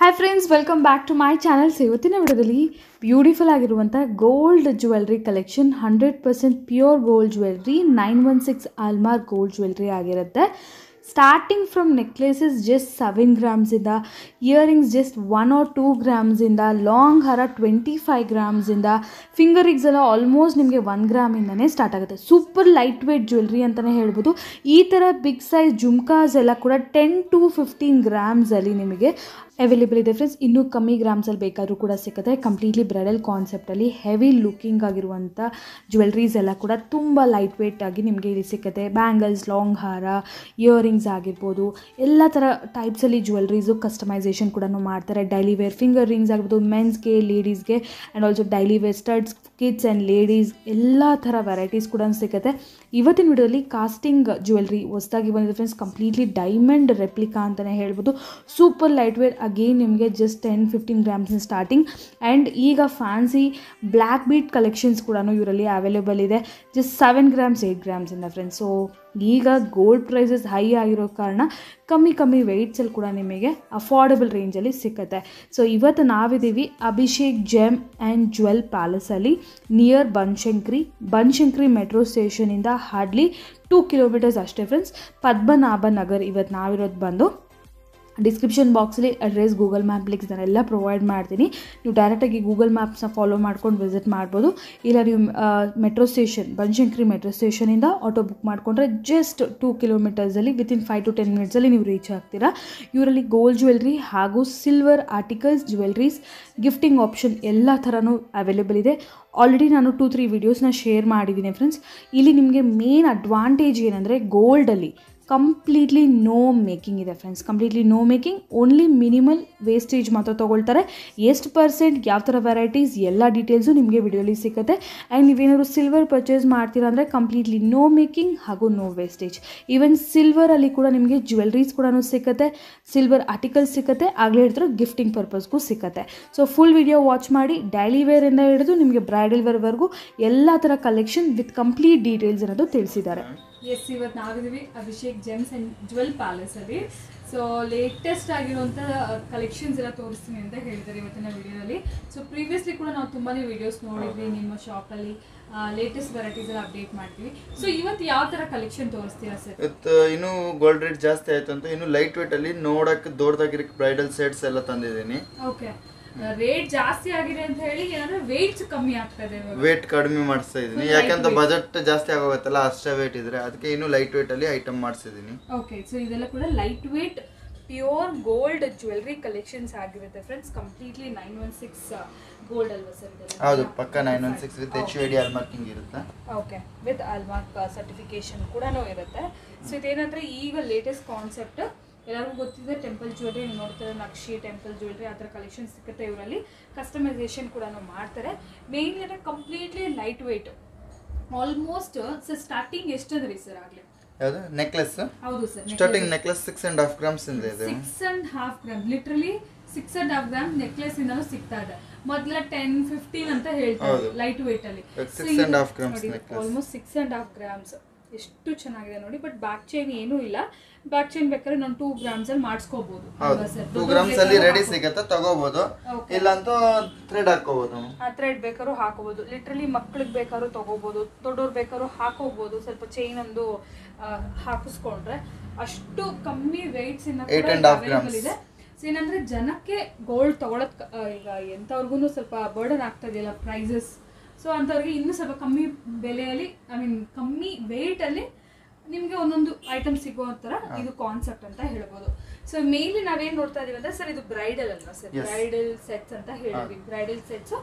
Hi friends, welcome back to my channel. ಇವತ್ತಿನ ವಿಡಿಯೋದಲ್ಲಿ beautiful ಆಗಿರುವಂಥ gold jewellery collection, 100% pure gold jewellery, 916 hallmark gold jewellery ಆಗಿರುತ್ತೆ. Starting from necklaces just 7 ಗ್ರಾಮ್ಸಿಂದ, earrings just 1 or 2 ಗ್ರಾಮ್ಸಿಂದ, long ಹಾರ 25 ಗ್ರಾಮ್ಸಿಂದ, finger rings ಎಲ್ಲ ಆಲ್ಮೋಸ್ಟ್ ನಿಮಗೆ 1 ಗ್ರಾಮಿಂದನೇ ಸ್ಟಾರ್ಟ್ ಆಗುತ್ತೆ. ಸೂಪರ್ ಲೈಟ್ ವೇಟ್ ಜ್ಯುವೆಲ್ರಿ ಅಂತಲೇ ಹೇಳ್ಬೋದು. ಈ ಥರ ಬಿಗ್ ಸೈಜ್ ಜುಮ್ಕಾಸ್ ಎಲ್ಲ ಕೂಡ 10 to 15 ಗ್ರಾಮ್ಸಲ್ಲಿ ನಿಮಗೆ ಅವೈಲೇಬಲ್ ಇದೆ ಫ್ರೆಂಡ್ಸ್. ಇನ್ನೂ ಕಮ್ಮಿ ಗ್ರಾಮ್ಸಲ್ಲಿ ಬೇಕಾದರೂ ಕೂಡ ಸಿಗುತ್ತೆ. ಕಂಪ್ಲೀಟ್ಲಿ ಬ್ರೈಡಲ್ ಕಾನ್ಸೆಪ್ಟಲ್ಲಿ ಹೆವಿ ಲುಕಿಂಗ್ ಆಗಿರುವಂಥ ಜ್ಯುವೆಲ್ರೀಸ್ ಎಲ್ಲ ಕೂಡ ತುಂಬ ಲೈಟ್ ವೇಟ್ ಆಗಿ ನಿಮಗೆ ಇಲ್ಲಿ ಸಿಗುತ್ತೆ. ಬ್ಯಾಂಗಲ್ಸ್, ಲಾಂಗ್ ಹಾರ, ಇಯರಿಂಗ್ಸ್ ಆಗಿರ್ಬೋದು, ಎಲ್ಲ ಥರ ಟೈಪ್ಸಲ್ಲಿ ಜ್ಯುವೆಲ್ರೀಸು ಕಸ್ಟಮೈಸೇಷನ್ ಕೂಡ ಮಾಡ್ತಾರೆ. ಡೈಲಿ ವೇರ್ ಫಿಂಗರ್ ರಿಂಗ್ಸ್ ಆಗಿರ್ಬೋದು, ಮೆನ್ಸ್ಗೆ, ಲೇಡೀಸ್ಗೆ and also daily wear studs, kids and ladies ಎಲ್ಲ ಥರ ವೆರೈಟೀಸ್ ಕೂಡ ಸಿಗುತ್ತೆ. ಇವತ್ತಿನ ವಿಡಿಯೋದಲ್ಲಿ ಕಾಸ್ಟಿಂಗ್ ಜ್ಯುವೆಲ್ರಿ ಹೊಸದಾಗಿ ಬಂದಿದೆ ಫ್ರೆಂಡ್ಸ್. ಕಂಪ್ಲೀಟ್ಲಿ ಡೈಮಂಡ್ ರೆಪ್ಲಿಕಾ ಅಂತಲೇ ಹೇಳ್ಬೋದು. ಸೂಪರ್ ಲೈಟ್ ವೇಟ್, ಅಗೇನ್ ನಿಮಗೆ ಜಸ್ಟ್ 10-15 ಗ್ರಾಮ್ಸ್ ಸ್ಟಾರ್ಟಿಂಗ್. ಆ್ಯಂಡ್ ಈಗ ಫ್ಯಾನ್ಸಿ ಬ್ಲ್ಯಾಕ್ ಬೀಟ್ ಕಲೆಕ್ಷನ್ಸ್ ಕೂಡ ಇವರಲ್ಲಿ ಅವೈಲೇಬಲ್ ಇದೆ, ಜಸ್ಟ್ 7 ಗ್ರಾಮ್ಸ್ 8 ಗ್ರಾಮ್ಸಿಂದ ಫ್ರೆಂಡ್ಸ್. ಸೊ ಈಗ ಗೋಲ್ಡ್ ಪ್ರೈಸಸ್ ಹೈ ಆಗಿರೋ ಕಾರಣ ಕಮ್ಮಿ ವೆಯ್ಟ್ಸಲ್ಲಿ ಕೂಡ ನಿಮಗೆ ಅಫೋರ್ಡಬಲ್ ರೇಂಜಲ್ಲಿ ಸಿಗುತ್ತೆ. ಸೊ ಇವತ್ತು ನಾವಿದ್ದೀವಿ ಅಭಿಷೇಕ್ ಜೆಮ್ ಆ್ಯಂಡ್ ಜ್ಯುವೆಲ್ ಪ್ಯಾಲೇಸಲ್ಲಿ, ನಿಯರ್ ಬನಶಂಕರಿ ಮೆಟ್ರೋ ಸ್ಟೇಷನಿಂದ ಹಾರ್ಡ್ಲಿ 2 ಕಿಲೋಮೀಟರ್ಸ್ ಅಷ್ಟೇ ಫ್ರೆಂಡ್ಸ್. ಪದ್ಮನಾಭ ನಗರ್. ಇವತ್ತು ನಾವಿರೋದು ಬಂದು ಡಿಸ್ಕ್ರಿಪ್ಷನ್ ಬಾಕ್ಸಲ್ಲಿ ಅಡ್ರೆಸ್, ಗೂಗಲ್ ಮ್ಯಾಪ್ ಲಿಂಕ್ಸ್ ನಾನೆಲ್ಲ ಪ್ರೊವೈಡ್ ಮಾಡ್ತೀನಿ. ನೀವು ಡೈರೆಕ್ಟಾಗಿ ಗೂಗಲ್ ಮ್ಯಾಪ್ಸ್ನ ಫಾಲೋ ಮಾಡ್ಕೊಂಡು ವಿಸಿಟ್ ಮಾಡ್ಬೋದು. ಇಲ್ಲ ನೀವು ಮೆಟ್ರೋ ಸ್ಟೇಷನ್, ಬನಶಂಕರಿ ಮೆಟ್ರೋ ಸ್ಟೇಷನಿಂದ ಆಟೋ ಬುಕ್ ಮಾಡಿಕೊಂಡ್ರೆ ಜಸ್ಟ್ 2 ಕಿಲೋಮೀಟರ್ಸಲ್ಲಿ ವಿತಿನ್ 5 to 10 ಮಿನಿಟ್ಸಲ್ಲಿ ನೀವು ರೀಚ್ ಆಗ್ತೀರಾ. ಇವರಲ್ಲಿ ಗೋಲ್ಡ್ ಜ್ಯುವೆಲ್ರಿ ಹಾಗೂ silver articles, jewelleries, gifting option ಎಲ್ಲ ಥರನೂ ಅವೈಲೇಬಲ್ ಇದೆ. ಆಲ್ರೆಡಿ ನಾನು 2-3 ವೀಡಿಯೋಸ್ನ ಶೇರ್ ಮಾಡಿದ್ದೀನಿ ಫ್ರೆಂಡ್ಸ್. ಇಲ್ಲಿ ನಿಮಗೆ ಮೇನ್ ಅಡ್ವಾಂಟೇಜ್ ಏನಂದರೆ ಗೋಲ್ಡಲ್ಲಿ ಕಂಪ್ಲೀಟ್ಲಿ ನೋ ಮೇಕಿಂಗ್ ಇದೆ friends. Completely no making, only minimal wastage ಮಾತ್ರ ತೊಗೊಳ್ತಾರೆ. ಎಷ್ಟು ಪರ್ಸೆಂಟ್, ಯಾವ ಥರ ವೆರೈಟೀಸ್, ಎಲ್ಲ ಡೀಟೇಲ್ಸು ನಿಮಗೆ ವಿಡಿಯೋಲಿ ಸಿಗುತ್ತೆ. ಆ್ಯಂಡ್ ನೀವೇನಾದ್ರು ಸಿಲ್ವರ್ ಪರ್ಚೇಸ್ ಮಾಡ್ತೀರಾ ಅಂದರೆ ಕಂಪ್ಲೀಟ್ಲಿ ನೋ ಮೇಕಿಂಗ್ ಹಾಗೂ ನೋ ವೇಸ್ಟೇಜ್. ಈವನ್ ಸಿಲ್ವರಲ್ಲಿ ಕೂಡ ನಿಮಗೆ ಜ್ಯುವೆಲ್ರೀಸ್ ಕೂಡ ಸಿಗುತ್ತೆ, ಸಿಲ್ವರ್ ಆರ್ಟಿಕಲ್ಸ್ ಸಿಗುತ್ತೆ, ಆಗಲೇ ಹೇಳ್ತಾರೆ ಗಿಫ್ಟಿಂಗ್ ಪರ್ಪಸ್ಗೂ ಸಿಗುತ್ತೆ. ಸೊ ಫುಲ್ ವಿಡಿಯೋ ವಾಚ್ ಮಾಡಿ. ಡೈಲಿ ವೇರಿಂದ ಹಿಡಿದು ನಿಮಗೆ ಬ್ರೈಡಲ್ ವೇರ್ವರೆಗೂ ಎಲ್ಲ ಥರ ಕಲೆಕ್ಷನ್ ವಿತ್ ಕಂಪ್ಲೀಟ್ ಡೀಟೇಲ್ಸ್ ಅನ್ನೋದು ತಿಳಿಸಿದ್ದಾರೆ. ಎಸ್, ಇವತ್ತು ನಾವಿದ್ದೀವಿ ಅಭಿಷೇಕ್ ಜೆಮ್ಸ್ ಆ್ಯಂಡ್ ಜ್ಯುವೆಲ್ ಪ್ಯಾಲೇಸಲ್ಲಿ. ಸೊ ಲೇಟೆಸ್ಟ್ ಆಗಿರುವಂಥ ಕಲೆಕ್ಷನ್ಸ್ ಎಲ್ಲ ತೋರಿಸ್ತೀನಿ ಅಂತ ಹೇಳಿದ್ದಾರೆ ಇವತ್ತಿನ ವಿಡಿಯೋದಲ್ಲಿ. ಸೊ ಪ್ರೀವಿಯಸ್ಲಿ ಕೂಡ ನಾವು ತುಂಬಾ ವೀಡಿಯೋಸ್ ನೋಡಿದ್ವಿ ನಿಮ್ಮ ಶಾಪಲ್ಲಿ. ಲೇಟೆಸ್ಟ್ ವೆರೈಟೀಸ್ ಎಲ್ಲ ಅಪ್ಡೇಟ್ ಮಾಡ್ತೀವಿ. ಸೊ ಇವತ್ತು ಯಾವ ಥರ ಕಲೆಕ್ಷನ್ ತೋರಿಸ್ತೀರಾ ಸರ್? ಇವತ್ತು ಇನ್ನೂ ಗೋಲ್ಡ್ ರೇಟ್ ಜಾಸ್ತಿ ಆಯಿತು ಅಂತ ಇನ್ನು ಲೈಟ್ ವೇಟಲ್ಲಿ ನೋಡೋಕ್ಕೆ ದೊಡ್ಡದಾಗಿರೋ ಬ್ರೈಡಲ್ ಸೆಟ್ಸ್ ಎಲ್ಲ ತಂದಿದ್ದೀನಿ. ಓಕೆ, ರೇಟ್ ಜಾಸ್ತಿ ಆಗಿದೆ ಅಂತ ಹೇಳಿ ಏನಂದ್ರೆ ವೇಟ್ಸ್ ಕಮ್ಮಿ ಆಗ್ತದೆ, ವೇಟ್ ಕಡಿಮೆ ಮಾಡಿಸ್ತಾ ಇದ್ದೀನಿ. ಯಾಕಂತ ಬಜೆಟ್ ಜಾಸ್ತಿ ಆಗೋಗುತ್ತಲ್ಲ, ಅಷ್ಟೇ ವೇಟ್ ಇದ್ರೆ ಅದಕ್ಕೆ ಇನ್ನು ಲೈಟ್ ವೇಟ್ ಅಲ್ಲಿ ಐಟಮ್ ಮಾಡಿಸಿದ್ದೀನಿ. ಓಕೆ, ಸೊ ಇದೆಲ್ಲ ಕೂಡ light weight pure gold jewellery collections ಆಗಿರುತ್ತೆ ಫ್ರೆಂಡ್ಸ್. ಕಂಪ್ಲೀಟ್ಲಿ 916 ಗೋಲ್ಡ್ ಅಲ್ವಾ ಸರ್? ಹೌದು, ಪಕ್ಕ 916 ವಿತ್ HUID ಆಲ್ಮಾರ್ಕಿಂಗ್ ಇರುತ್ತೆ. ಓಕೆ, ವಿತ್ ಆಲ್ಮಾರ್ಕ್ ಸರ್ಟಿಫಿಕೇಶನ್ ಕೂಡ ಇರುತ್ತೆ. ಸೊ ಇದೇನಂದ್ರೆ ಈಗ ಲೇಟೆಸ್ಟ್ ಕಾನ್ಸೆಪ್ಟ್, ಎಲ್ಲರಿಗೂ ಗೊತ್ತಿದೆ. ಟೆಂಪಲ್ ಜ್ಯುವೆಲ್ರಿ ನೋಡ್ತಾರೆ, ನಕ್ಷಿ ಟೆಂಪಲ್ ಜ್ಯುವೆಲ್ರಿ ಆ ಥರ ಕಲೆಕ್ಷನ್ ಸಿಗುತ್ತೆ. ಇವರಲ್ಲಿ ಕಸ್ಟಮೈಸೇಷನ್ ಕೂಡ ಮಾಡ್ತಾರೆ. ಮೇನ್ಲಿ ಅಂದರೆ completely light weight. Almost sir starting ಎಷ್ಟಂದ್ರಿ ಸರ್ ಆಗಲಿ? ಯಾವುದು ನೆಕ್ಲೆಸ್? ಹೌದು ಸರ್, ಸ್ಟಾರ್ಟಿಂಗ್ ನೆಕ್ಲೆಸ್ 6.5 ಗ್ರಾಮ್ಸ್ ಇಂದ ಇದೆ. 6.5 ಗ್ರಾಮ್, ಲಿಟ್ರಲಿ 6.5 ಗ್ರಾಮ್ ನೆಕ್ಲೆಸ್ ಇಂದಲೂ ಸಿಗ್ತಾ ಇದೆ. ಮೊದಲ 10-15 ಅಂತ ಹೇಳ್ತಾರೆ ಲೈಟ್ ವೇಟ್ ಅಲ್ಲಿ. 6.5 ಗ್ರಾಮ್ಸ್ ನೆಕ್ಲೆಸ್, ಆಲ್ಮೋಸ್ಟ್ 6.5 ಗ್ರಾಮ್ಸ್. ಎಷ್ಟು ಚೆನ್ನಾಗಿದೆ ನೋಡಿ. ಬಟ್ ಬ್ಯಾಕ್ ಚೈನ್ ಏನೂ ಇಲ್ಲ. ಬ್ಯಾಕ್ ಚೈನ್ ಬೇಕಾದ್ರೆ ನಾನು 2 ಗ್ರಾಮ್ಸ್ ಅಲ್ಲಿ ಮಾಡಿಸ್ಕೋಬಹುದು. 2 ಗ್ರಾಮ್ಸ್ ಅಲ್ಲಿ ರೆಡಿ ಸಿಗುತ್ತೆ, ತಗೋಬಹುದು. ಇಲ್ಲ ಅಂತ ಥ್ರೆಡ್ ಹಾಕೋಬಹುದು. ಥ್ರೆಡ್ ಬೇಕಾದ್ರೂ ಹಾಕೋಬಹುದು. ಲಿಟ್ರಲಿ ಮಕ್ಳಿಗೆ ಬೇಕಾದ್ರೂ ತಗೋಬಹುದು, ದೊಡ್ಡವ್ರು ಬೇಕಾದ್ರೂ ಹಾಕೋಬಹುದು. ಸ್ವಲ್ಪ ಚೈನ್ ಒಂದು ಹಾಕಿಸ್ಕೊಂಡ್ರೆ ಅಷ್ಟು ಕಮ್ಮಿ ವೇಟ್ಸ್ ಇಂದ ಅವೈಲೇಬಲ್ ಇದೆ. ಸೊ ಏನಂದ್ರೆ ಜನಕ್ಕೆ ಗೋಲ್ಡ್ ತಗೊಳಕ್ ಈಗ ಎಂಥವ್ರಿಗೂ ಸ್ವಲ್ಪ ಬರ್ಡನ್ ಆಗ್ತಾ ಇದೆಯಲ್ಲ ಪ್ರೈಸಸ್. ಸೊ ಅಂಥವ್ರಿಗೆ ಇನ್ನೂ ಸ್ವಲ್ಪ ಕಮ್ಮಿ ಬೆಲೆಯಲ್ಲಿ, ಐ ಮೀನ್ ಕಮ್ಮಿ ವೇಟಲ್ಲಿ ನಿಮಗೆ ಒಂದೊಂದು ಐಟಮ್ ಸಿಗೋ ಥರ ಇದು ಕಾನ್ಸೆಪ್ಟ್ ಅಂತ ಹೇಳ್ಬೋದು. ಸೊ ಮೇನ್ಲಿ ನಾವೇನು ನೋಡ್ತಾ ಇದೀವಿ ಅಂದ್ರೆ ಸರ್ ಇದು ಬ್ರೈಡಲ್ ಅಲ್ವಾ ಸರ್? ಬ್ರೈಡಲ್ ಸೆಟ್ಸ್ ಅಂತ ಹೇಳಿದ್ವಿ. ಬ್ರೈಡಲ್ ಸೆಟ್ಸ್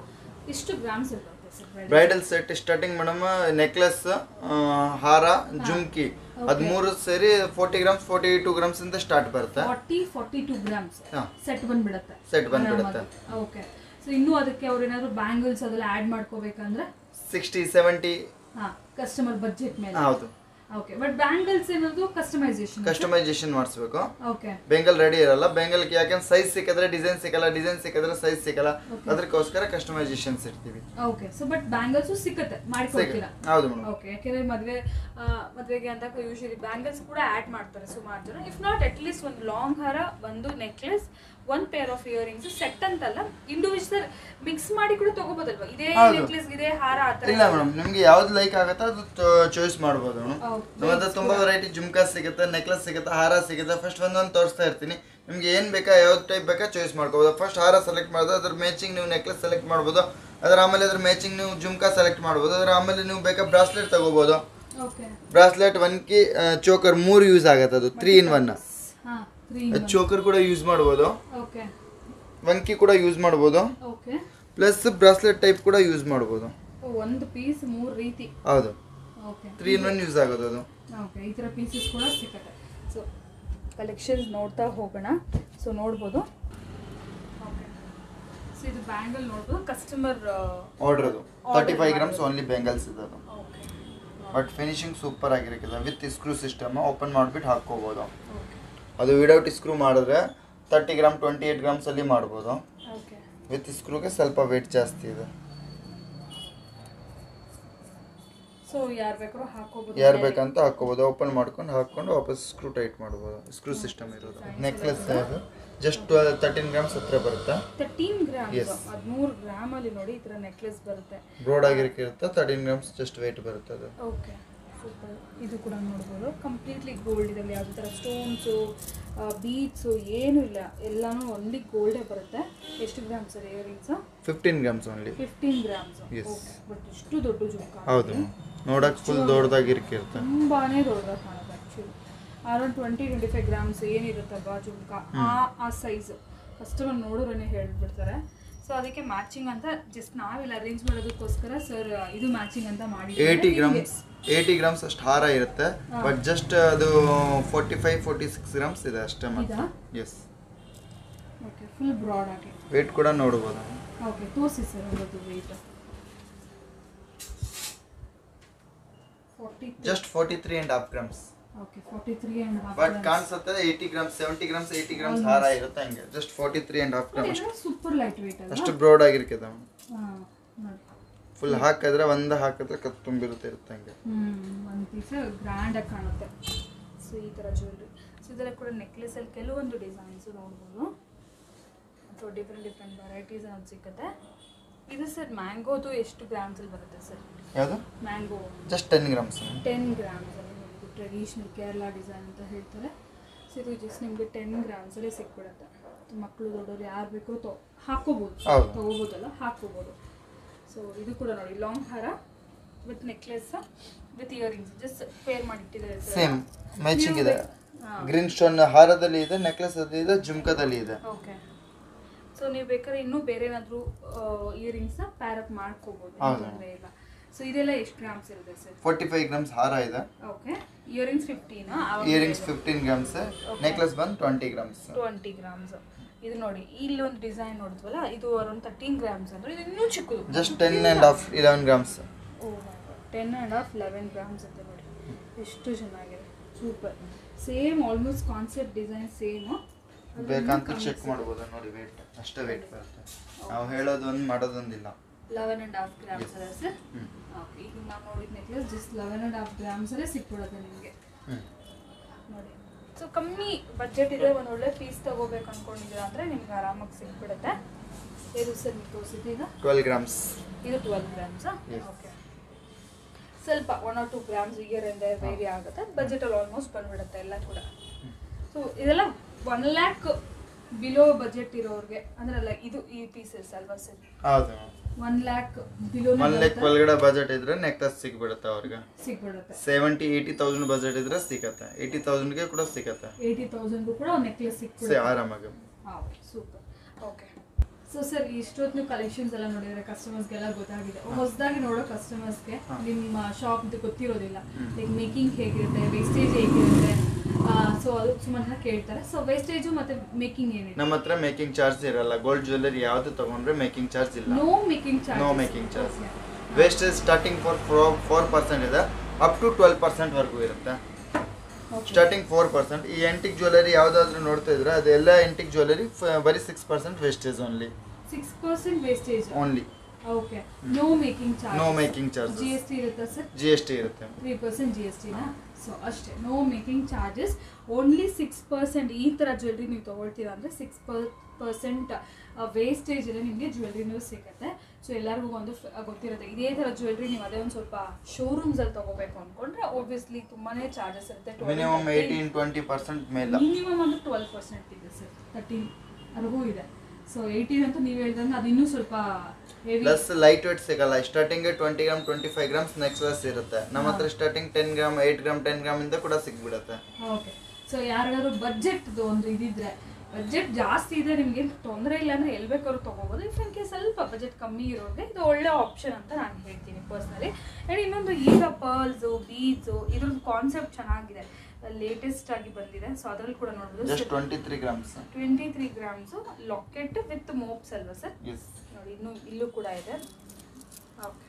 ಇಷ್ಟು ಗ್ರಾಮ್ಸ್ ಇರುತ್ತೆ sir? Bridal set starting madam necklace, ಹಾರ, ಜುಮ್ಕಿ ಅದು 3 ಸೇರಿ 40 ಗ್ರಾಮ್ಸ್ 42 ಗ್ರಾಮ್ಸ್ ಅಂತ ಸ್ಟಾರ್ಟ್ ಬರುತ್ತೆ. 42 ಗ್ರಾಮ್ಸ್ ಸೆಟ್ ಬಂದ್ಬಿಡುತ್ತೆ. ಓಕೆ, ಸೊ ಇನ್ನೂ ಅದಕ್ಕೆ ಅವ್ರು ಏನಾದ್ರು ಬ್ಯಾಂಗಲ್ಸ್ ಅದೆಲ್ಲ ಆಡ್ ಮಾಡ್ಕೋಬೇಕಂದ್ರೆ 60-70 ಕಸ್ಟಮರ್ ಬಜೆಟ್ ಮೇಲೆ. ಹೌದು. ಓಕೆ, ಬಟ್ ಬ್ಯಾಂಗಲ್ಸ್ ಏನದು ಕಸ್ಟಮೈಸೇಷನ್ ಮಾಡಿಸ್ಬೇಕು. ಓಕೆ, ಬೆಂಗಲ್ ರೆಡಿ ಇರಲ್ಲ. ಬೆಂಗಲ್ ಯಾಕಂದ್ರೆ ಸೈಜ್ ಸಿಕ್ಕಿದ್ರೆ ಡಿಸೈನ್ ಸಿಕ್ಕಲ್ಲ, ಡಿಸೈನ್ ಸಿಕ್ಕಿದ್ರೆ ಸೈಜ್ ಸಿಕ್ಕಲ್ಲ. ಅದಕ್ಕೋಸ್ಕರ ಕಸ್ಟಮೈಸೇಷನ್ಸ್ ಇರ್ತೀವಿ. ಓಕೆ, ಸೊ ಬಟ್ ಬ್ಯಾಂಗಲ್ಸ್ ಸಿಕ್ಕತ್ತೆ, ಮಾಡಿಕೊಡ್ತೀರಾ? ಹೌದು ಮೇಡಮ್. ಓಕೆ, ಯಾಕಂದ್ರೆ ಮದುವೆಗೆ ಅಂತ ಯೂಶಲಿ ಬ್ಯಾಂಗಲ್ಸ್ ಕೂಡ ಆಡ್ ಮಾಡ್ತಾರೆ ಸುಮಾರು ಜನ. ಇಫ್ ನಾಟ್ ಅಟ್ ಲೀಸ್ಟ್ ಒಂದು ಲಾಂಗ್ ಹಾರ, ಒಂದು necklace, 1 pair of earrings set ಅಂತಲ್ಲ, ಇಂಡಿವಿಜುವಲ್ ಮಿಕ್ಸ್ ಮಾಡಿ ಕೂಡ ತಗೋಬೋದಲ್ವಾ? ಇದೇ ನೆಕ್ಲೆಸ್ ಇದೇ ಹಾರ ಆತರ ಇಲ್ಲ ಮೇಡಮ್, ನಿಮ್ಗೆ ಯಾವ್ದು ಲೈಕ್ ಆಗುತ್ತೆ ಅದು ಚಾಯ್ಸ್ ಮಾಡ್ಬೋದು. ನಮ್ಮ ಹತ್ರ ತುಂಬಾ ವೆರೈಟಿ ಜುಮ್ಕಾ ಸಿಗುತ್ತೆ, ನೆಕ್ಲೆಸ್ ಸಿಗುತ್ತೆ, ಹಾರ ಸಿಗುತ್ತೆ. ಫಸ್ಟ್ ಒಂದೊಂದು ತೋರಿಸ್ತಾ ಇರ್ತೀನಿ. ನಿಮ್ಗೆ ಏನ್ ಬೇಕಾ, ಯಾವ್ದು ಟೈಪ್ ಬೇಕಾ ಚಾಯ್ಸ್ ಮಾಡ್ಕೋಬೋದು. ಫಸ್ಟ್ ಹಾರ ಸೆಲೆಕ್ಟ್ ಮಾಡೋದು, ಅದ್ರ ಮ್ಯಾಚಿಂಗ್ ನೀವು ನೆಕ್ಲೆಸ್ ಸೆಲೆಕ್ಟ್ ಮಾಡ್ಬೋದು. ಅದರ ಆಮೇಲೆ ಅದ್ರ ಮ್ಯಾಚಿಂಗ್ ನೀವು ಜುಮ್ಕಾ ಸೆಲೆಕ್ಟ್ ಮಾಡ್ಬೋದು. ಅದರ ಆಮೇಲೆ ನೀವು ಬೇಕಾ ಬ್ರಾಸ್ಲೆಟ್ ತಗೋಬೋದು. ಬ್ರಾಸ್ಲೆಟ್ 1 ಕಿ ಚೋಕರ್ 3 ಯೂಸ್ ಆಗುತ್ತೆ. ಅದು 3 in 1. ಚೋಕರ್ ಕೂಡ ಯೂಸ್ ಮಾಡ್ಬೋದು, 1 ಕಿ ಕೂಡ ಯೂಸ್ ಮಾಡ್ಬೋದು, ಪ್ಲಸ್ ಬ್ರಾಸ್ಲೆಟ್ ಟೈಪ್ ಕೂಡ ಯೂಸ್ ಮಾಡ್ಬೋದು. ಒಂದು ಪೀಸ್ 3 ರೀತಿ. ಹೌದು, 3 in 1 ಯೂಸ್ ಆಗೋದು ಅದು. ಓಕೆ, ಈ ತರ ಪೀಸಸ್ ಕೂಡ ಸಿಗುತ್ತೆ. ಸೊ ಕಲೆಕ್ಷನ್ಸ್ ನೋಡ್ತಾ ಹೋಗೋಣ. ಸೊ ನೋಡ್ಬೋದು. ಓಕೆ, ಸೊ ಇದು ಬ್ಯಾಂಗಲ್ ನೋಡ್ಬೋದು, ಕಸ್ಟಮರ್ ಆರ್ಡರ್. ಅದು 35 ಗ್ರಾಮ್ಸ್ ಓನ್ಲಿ ಬ್ಯಾಂಗಲ್ಸ್ ಇದೆ ಅದು. ಬಟ್ ಫಿನಿಶಿಂಗ್ ಸೂಪರ್ ಆಗಿರಕ್ಕಿಲ್ಲ. ವಿತ್ ಸ್ಕ್ರೂ ಸಿಸ್ಟಮ್ ಓಪನ್ ಮಾಡಿಬಿಟ್ಟು ಹಾಕೋಬಹುದು. ಅದು ವಿದೌಟ್ ಸ್ಕ್ರೂ ಮಾಡಿದ್ರೆ 30 ಗ್ರಾಮ್ 28 ಗ್ರಾಮ್ಸ್ ಅಲ್ಲಿ ಮಾಡ್ಬೋದು. ವಿತ್ ಸ್ಕ್ರೂಗೆ ಸ್ವಲ್ಪ ವೇಟ್ ಜಾಸ್ತಿ ಇದೆ. ಸೊ ಯಾರು ಬೇಕಂತ ಹಾಕೋಬಹುದು. ಓಪನ್ ಮಾಡ್ಕೊಂಡು ಹಾಕೊಂಡು ವಾಪಸ್ ಸ್ಕ್ರೂ ಟೈಟ್ ಮಾಡ್ಬೋದು. ಸ್ಕ್ರೂ ಸಿಸ್ಟಮ್ ಇರೋದು. ನೆಕ್ಲೆಸ್ ಅದು ಜಸ್ಟ್ 13 ಗ್ರಾಮ್ಸ್ ಹತ್ರ ಬರುತ್ತೆ. 13 ಗ್ರಾಮ್ಸ್ 13 ಗ್ರಾಮ್ ಅಲ್ಲಿ ನೋಡಿ ಈ ತರ ನೆಕ್ಲೆಸ್ ಬರುತ್ತೆ. ಬ್ರೋಡ್ ಆಗಿರುತ್ತೆ. 13 ಗ್ರಾಮ್ಸ್ ಜಸ್ಟ್ ವೇಟ್ ಬರುತ್ತೆ ಅದು. Okay, super. ಇದು ಕೂಡ ನೋಡ್ಬೋದು, ಕಂಪ್ಲೀಟ್ಲಿ ಗೋಲ್ಡ್. ಇದರಲ್ಲಿ ಯಾವುದೇ ಥರ ಸ್ಟೋನ್ಸು ಬೀಡ್ಸು ಏನೂ ಇಲ್ಲ, ಎಲ್ಲಾನು ಓನ್ಲಿ ಗೋಲ್ಡೇ ಬರುತ್ತೆ. ಎಷ್ಟು grams sir earrings? 15 grams only. 15 grams. But ಇಷ್ಟು ದೊಡ್ಡ ಜುಮ್ಕಾ. ಹೌದು, ನೋಡಕ್ಕೆ ಫುಲ್ ದೊಡ್ಡದಾಗಿರುತ್ತೆ. ತುಂಬಾನೇ ದೊಡ್ಡದಾಗಿ ಕಾಣುತ್ತೆ. ಆ್ಯಕ್ಚುಲಿ ಅರೌಂಡ್ 20-25 ಗ್ರಾಮ್ಸ್ ಏನಿರುತ್ತಲ್ವಾ ಜುಮ್ಕಾ, ಆ ಸೈಜ್ ಕಸ್ಟಮರ್ ನೋಡೋರನ್ನೇ ಹೇಳ್ಬಿಡ್ತಾರೆ. ಸೊ ಅದಕ್ಕೆ ಮ್ಯಾಚಿಂಗ್ ಅಂತ ಜಸ್ಟ್ ನಾವೆಲ್ಲ ಅರೇಂಜ್ ಮಾಡೋದಕ್ಕೋಸ್ಕರ ಸರ್ ಇದು ಮ್ಯಾಚಿಂಗ್ ಅಂತ ಮಾಡಿ 80 ಗ್ರಾಮ್ಸ್ ಅಷ್ಟು ಹಾರ ಇರುತ್ತೆ. ಬಟ್ ಜಸ್ಟ್ ಅದು 45-46 ಗ್ರಾಮ್ಸ್ ಇದೆ ಅಷ್ಟೇ ಮಾತ್ರ. ಎಸ್. ಓಕೆ, ಫುಲ್ ಬ್ರಾಡ್ ಆಗಿ ವೇಟ್ ಕೂಡ ನೋಡಬಹುದು. ಓಕೆ, ತೋರಿಸಿ ಸರ್ ಅದು weight. Just 43.5 grams. Okay, 43.5. But ಕಾಣಿಸುತ್ತೆ 80 ಗ್ರಾಮ್ಸ್ 70 ಗ್ರಾಮ್ಸ್ 80 ಗ್ರಾಮ್ಸ್ ಹಾರ ಇರುತ್ತೆ. ಹಂಗೆ just 43.5 grams. Super light wait ಅಲ್ಲ, ಅಷ್ಟು ಬ್ರಾಡ್ ಆಗಿರುತ್ತೆ. ನೋಡಿ ಫುಲ್ ಹಾಕಿದ್ರೆ ಒಂದು ಹಾಕಿದ್ರೆ ಕತ್ ತುಂಬಿರುತ್ತೆ ಇರುತ್ತೆ ಹಂಗೆ. ಒಂದು ಪೀಸ್ ಗ್ರ್ಯಾಂಡ್ ಆಗಿ ಕಾಣುತ್ತೆ. ಸೊ ಈ ಥರ ಜ್ಯುವೆಲ್ರಿ. ಸೊ ಇದೆಲ್ಲ ಕೂಡ ನೆಕ್ಲೆಸಲ್ಲಿ ಕೆಲವೊಂದು ಡಿಸೈನ್ಸು ನೋಡ್ಬೋದು. ಸೊ ಡಿಫ್ರೆಂಟ್ ವೆರೈಟೀಸ್ ಅನ್ನೋದು ಸಿಗುತ್ತೆ. ಇದು ಸರ್ ಮ್ಯಾಂಗೋದು ಎಷ್ಟು ಗ್ರಾಮ್ಸಲ್ಲಿ ಬರುತ್ತೆ ಸರ್? ಯಾವುದು? Mango just 10 grams. 10 ಗ್ರಾಮ್ಸಲ್ಲಿ ಇದು ಟ್ರೆಡಿಷ್ನಲ್ ಕೇರಳ ಡಿಸೈನ್ ಅಂತ ಹೇಳ್ತಾರೆ. ಸೊ ಇದು ಜಸ್ಟ್ ನಿಮಗೆ 10 ಗ್ರಾಮ್ಸಲ್ಲೇ ಸಿಕ್ಬಿಡುತ್ತೆ. ಮಕ್ಕಳು ದೊಡ್ಡವರು ಯಾರು ಬೇಕೋ ಹಾಕೋಬೋದು, ತೊಗೋಬೋದಲ್ಲ, ಹಾಕೋಬೋದು. ಸೊ ಇದು ಕೂಡ ನೋಡಿ ಲಾಂಗ್ ಹಾರ with necklace with earrings just pair ಮಾಡಿಟ್ಟಿದ್ದಾರೆ. ಸೇಮ್ ಮ್ಯಾಚಿಂಗ್ ಇದೆ. ಗ್ರೀನ್ ಸ್ಟೋನ್ ಹಾರದಲ್ಲಿ ಇದೆ, ನೆಕ್ಲೆಸ್ ಅಲ್ಲಿ ಇದೆ, ಜುಮ್ಕಾದಲ್ಲಿ ಇದೆ. ಓಕೆ, ಸೊ ನೀವು ಬೇಕಾದ್ರೆ ಇನ್ನೂ ಬೇರೆ ಏನಾದರೂ ಇಯರಿಂಗ್ಸ್ನ ಪ್ಯಾರ್ ಅಪ್ ಮಾಡ್ಕೋಬೋದು, ತೊಂದರೆ ಇಲ್ಲ. ಸೊ ಇದೆಲ್ಲ ಎಷ್ಟು ಗ್ರಾಮ್ಸ್ ಇರುತ್ತೆ ಸರ್? 45 ಗ್ರಾಮ್ಸ್ ಹಾರ ಇದೆ. Okay, earrings 15. Earrings 15 grams, necklace ಬಂದು 20 ಗ್ರಾಮ್ಸ್. 20 ಗ್ರಾಮ್ಸ್. ಇದು ನೋಡಿ ಇಲ್ಲಿ ಒಂದು ಡಿಸೈನ್ ನೋಡಿದ್ವಲ್ಲ, ಇದು ಅರೌಂಡ್ 13 ಗ್ರಾಮ್ಸ್ ಅಂದ್ರೆ ಇದು ಇನ್ನೂ ಚಿಕ್ಕದು. Just 10.5-11 grams. ಓ 10.5-11 ಗ್ರಾಮ್ಸ್ ಅಂತ ನೋಡಿ, ಎಷ್ಟು ಚೆನ್ನಾಗಿದೆ. Super. Same almost concept design same. ಬೇಕಂತ ಚೆಕ್ ಮಾಡ್ಬೋದು ನೋಡಿ. ವೇಟ್ ಅಷ್ಟೇ ವೇಟ್ ಬರುತ್ತೆ. ನಾವು ಹೇಳೋದೊಂದು ಮಾಡೋದೊಂದಿಲ್ಲ. 11.5 ಗ್ರಾಮ್ಸ್ ಅಲ್ಲ ಸರ್? ಓಕೆ, ಈಗ ನಾವು ನೋಡಿದ ನೆಕ್ಲೆಸ್ ಜಸ್ಟ್ 11.5 ಗ್ರಾಮ್ಸ್ ಅಲ್ಲೇ ಸಿಕ್ಬಿಡುತ್ತೆ ನಿಮಗೆ ನೋಡಿ. ಸೊ ಕಮ್ಮಿ ಬಜೆಟ್ ಇದೆ, ಒಂದು ಒಳ್ಳೆ ಪೀಸ್ ತಗೋಬೇಕು ಅನ್ಕೊಂಡಿದ್ದೀರಾ ಅಂದರೆ ನಿಮ್ಗೆ ಆರಾಮಾಗಿ ಸಿಕ್ಬಿಡುತ್ತೆ. ಇದು ಸರ್ ನೀವು ತೋರಿಸಿದ್ದು ಈಗ 12 ಗ್ರಾಮ್ಸ್. ಇದು 12 ಗ್ರಾಮ್ಸಾ? ಓಕೆ, ಸ್ವಲ್ಪ 1 or 2 ಗ್ರಾಮ್ಸ್ ಇಯರ್ ಇಂದ ವೇರಿ ಆಗುತ್ತೆ. ಬಜೆಟಲ್ಲಿ ಆಲ್ಮೋಸ್ಟ್ ಬಂದ್ಬಿಡುತ್ತೆ ಎಲ್ಲ ಕೂಡ. ಸೊ ಇದೆಲ್ಲ 1 lakh ಬಿಲೋ ಬಜೆಟ್ ಇರೋರಿಗೆ ಅಂದ್ರೆ ಇದು ಈ ಪೀಸಸ್ ಅಲ್ವಾ ಸರ್? ಹೌದು, 1 lakh ಬಿಲೋ 1 lakh ಒಳಗಡೆ ಬಜೆಟ್ ಇದ್ರೆ ನೆಕ್ಲೆಸ್ ಸಿಕ್ಬಿಡುತ್ತೆ ಅವ್ರಿಗೆ. ಸಿಕ್ಬಿಡುತ್ತೆ. 70-80,000 ಬಜೆಟ್ ಇದ್ರೆ ಸಿಗುತ್ತೆ. 80,000ಗೆ ಕೂಡ ಸಿಗುತ್ತೆ. 80,000ಗೂ ಕೂಡ ನೆಕ್ಲೆಸ್ ಸಿಕ್ಬಿಡುತ್ತೆ ಆರಾಮಾಗಿ. ಸೂಪರ್. ಓಕೆ, ಸೊ ಸರ್ ಇಷ್ಟೊತ್ತು ನೀವು ಕಲೆಕ್ಷನ್ಸ್ ಎಲ್ಲ ನೋಡಿದ್ರೆ ಕಸ್ಟಮರ್ಸ್ಗೆಲ್ಲ ಗೊತ್ತಾಗಿದೆ. ಹೊಸದಾಗಿ ನೋಡೋ ಕಸ್ಟಮರ್ಸ್ಗೆ ನಿಮ್ಮ ಶಾಪ್ ಅಂತ ಗೊತ್ತಿರೋದಿಲ್ಲ. ಲೈಕ್ ಮೇಕಿಂಗ್ ಹೇಗಿರುತ್ತೆ, ವೇಸ್ಟೇಜ್ ಹೇಗಿರುತ್ತೆ, ಸೊ ಅದು ಸುಮಾರು ಜನ ಕೇಳ್ತಾರೆ. ಸೊ ವೇಸ್ಟೇಜು ಮತ್ತೆ ಮೇಕಿಂಗ್ ಏನಿದೆ? ನಮ್ಮ ಹತ್ರ ಮೇಕಿಂಗ್ ಚಾರ್ಜ್ ಇರಲ್ಲ. ಗೋಲ್ಡ್ ಜ್ಯುವೆಲ್ಲರಿ ಯಾವ್ದು ತಗೊಂಡ್ರೆ ಮೇಕಿಂಗ್ ಚಾರ್ಜ್ ಇಲ್ಲ. No making charge. No making charge. Wastage starting 4% ಇದೆ, ಅಪ್ ಟು 12% ವರೆಗೂ ಇರುತ್ತೆ. ಸ್ಟಾರ್ಟಿಂಗ್ 4%. ಈ ಎಂಟಿಕ್ ಜ್ಯುವೆಲ್ಲರಿ ಯಾವ್ದಾದ್ರು ನೋಡ್ತಾ ಇದ್ರೆ ಅದೆಲ್ಲ ಎಂಟಿಕ್ ಜ್ಯುವೆಲ್ಲರಿ ಬರೀ 6% wastage only. 6% wastage only. Okay, no making charge. No making charge. GST ಇರುತ್ತೆ ಸರ್? GST ಇರುತ್ತೆ. 3% GST ನಾ? ಸೊ ಅಷ್ಟೇ, ನೋ ಮೇಕಿಂಗ್ ಚಾರ್ಜಸ್. ಓನ್ಲಿ 6%. ಈ ಥರ ಜ್ಯುವೆಲ್ರಿ ನೀವು ತೊಗೊಳ್ತೀರಾ ಅಂದರೆ 100% ವೇಸ್ಟೇಜ್ ಇದೆ ನಿಮಗೆ ಜ್ಯುವೆಲ್ರಿನೂ ಸಿಗುತ್ತೆ. ಸೊ ಎಲ್ಲರಿಗೂ ಒಂದು ಗೊತ್ತಿರುತ್ತೆ. ಇದೇ ಥರ ಜ್ಯುವೆಲ್ರಿ ನೀವು ಅದೇ ಒಂದು ಸ್ವಲ್ಪ ಶೋರೂಮ್ಸಲ್ಲಿ ತೊಗೋಬೇಕು ಅಂದ್ಕೊಂಡ್ರೆ ಒಬ್ವಿಯಸ್ಲಿ ತುಂಬಾ ಚಾರ್ಜಸ್ ಇರುತ್ತೆ. ಮಿನಿಮಮ್ 18-20% ಮೇಲೆ, ಮಿನಿಮಮ್ ಅಂದ್ರೆ 12% ಇದೆ ಸರ್, 13ವರೆಗೂ ಇದೆ. ಸೊ 18 ಅಂತ ನೀವು ಹೇಳಿದ್ರೆ ಅದು ಇನ್ನೂ ಸ್ವಲ್ಪ ಪ್ಲಸ್ ಲೈಟ್ ವೇಟ್ ಸಿಗಲ್ಲ. ಸ್ಟಾರ್ಟಿಂಗ್ 20 ಗ್ರಾಮ್ 25 ಗ್ರಾಮ್ಸ್ ನೆಕ್ಲೆಸ್ ಇರುತ್ತೆ. ನಮ್ಮ ಹತ್ರ ಸ್ಟಾರ್ಟಿಂಗ್ 10 ಗ್ರಾಮ್ 8 ಗ್ರಾಮ್ 10 ಗ್ರಾಮ್ ಇಂದ ಕೂಡ ಸಿಗ್ಬಿಡುತ್ತೆ. ಓಕೆ. ಸೊ ಯಾರಿಗಾದ್ರು ಬಡ್ಜೆಟ್ದು ಒಂದು ಇದಿದ್ರೆ, ಬಡ್ಜೆಟ್ ಜಾಸ್ತಿ ಇದೆ ನಿಮಗೆ ತೊಂದರೆ ಇಲ್ಲ ಅಂದರೆ ಎಲ್ಲಿ ಬೇಕಾದ್ರೂ ತೊಗೋಬೋದು. ಇಫ್ ಇನ್ ಕೇಸ್ ಸ್ವಲ್ಪ ಬಜೆಟ್ ಕಮ್ಮಿ ಇರೋರಿಗೆ ಇದು ಒಳ್ಳೆ ಆಪ್ಷನ್ ಅಂತ ನಾನು ಹೇಳ್ತೀನಿ ಪರ್ಸ್ನಲಿ. ಆ್ಯಂಡ್ ಇನ್ನೊಂದು ಈಗ ಪರ್ಲ್ಸು ಬೀಡ್ಸು ಇದ್ರದ್ದು ಕಾನ್ಸೆಪ್ಟ್ ಚೆನ್ನಾಗಿದೆ, ಲೇಟೆಸ್ಟ್ ಆಗಿ ಬಂದಿದೆ. ಸೊ ಅದ್ರಲ್ಲಿ ಕೂಡ ನೋಡ್ಬೋದು. Just 23 grams 23 grams locket with ಮೋಪ್ಸ್ ಅಲ್ವಾ ಸರ್? ನೋಡಿ ಇಲ್ಲೂ ಕೂಡ ಇದೆ. Okay.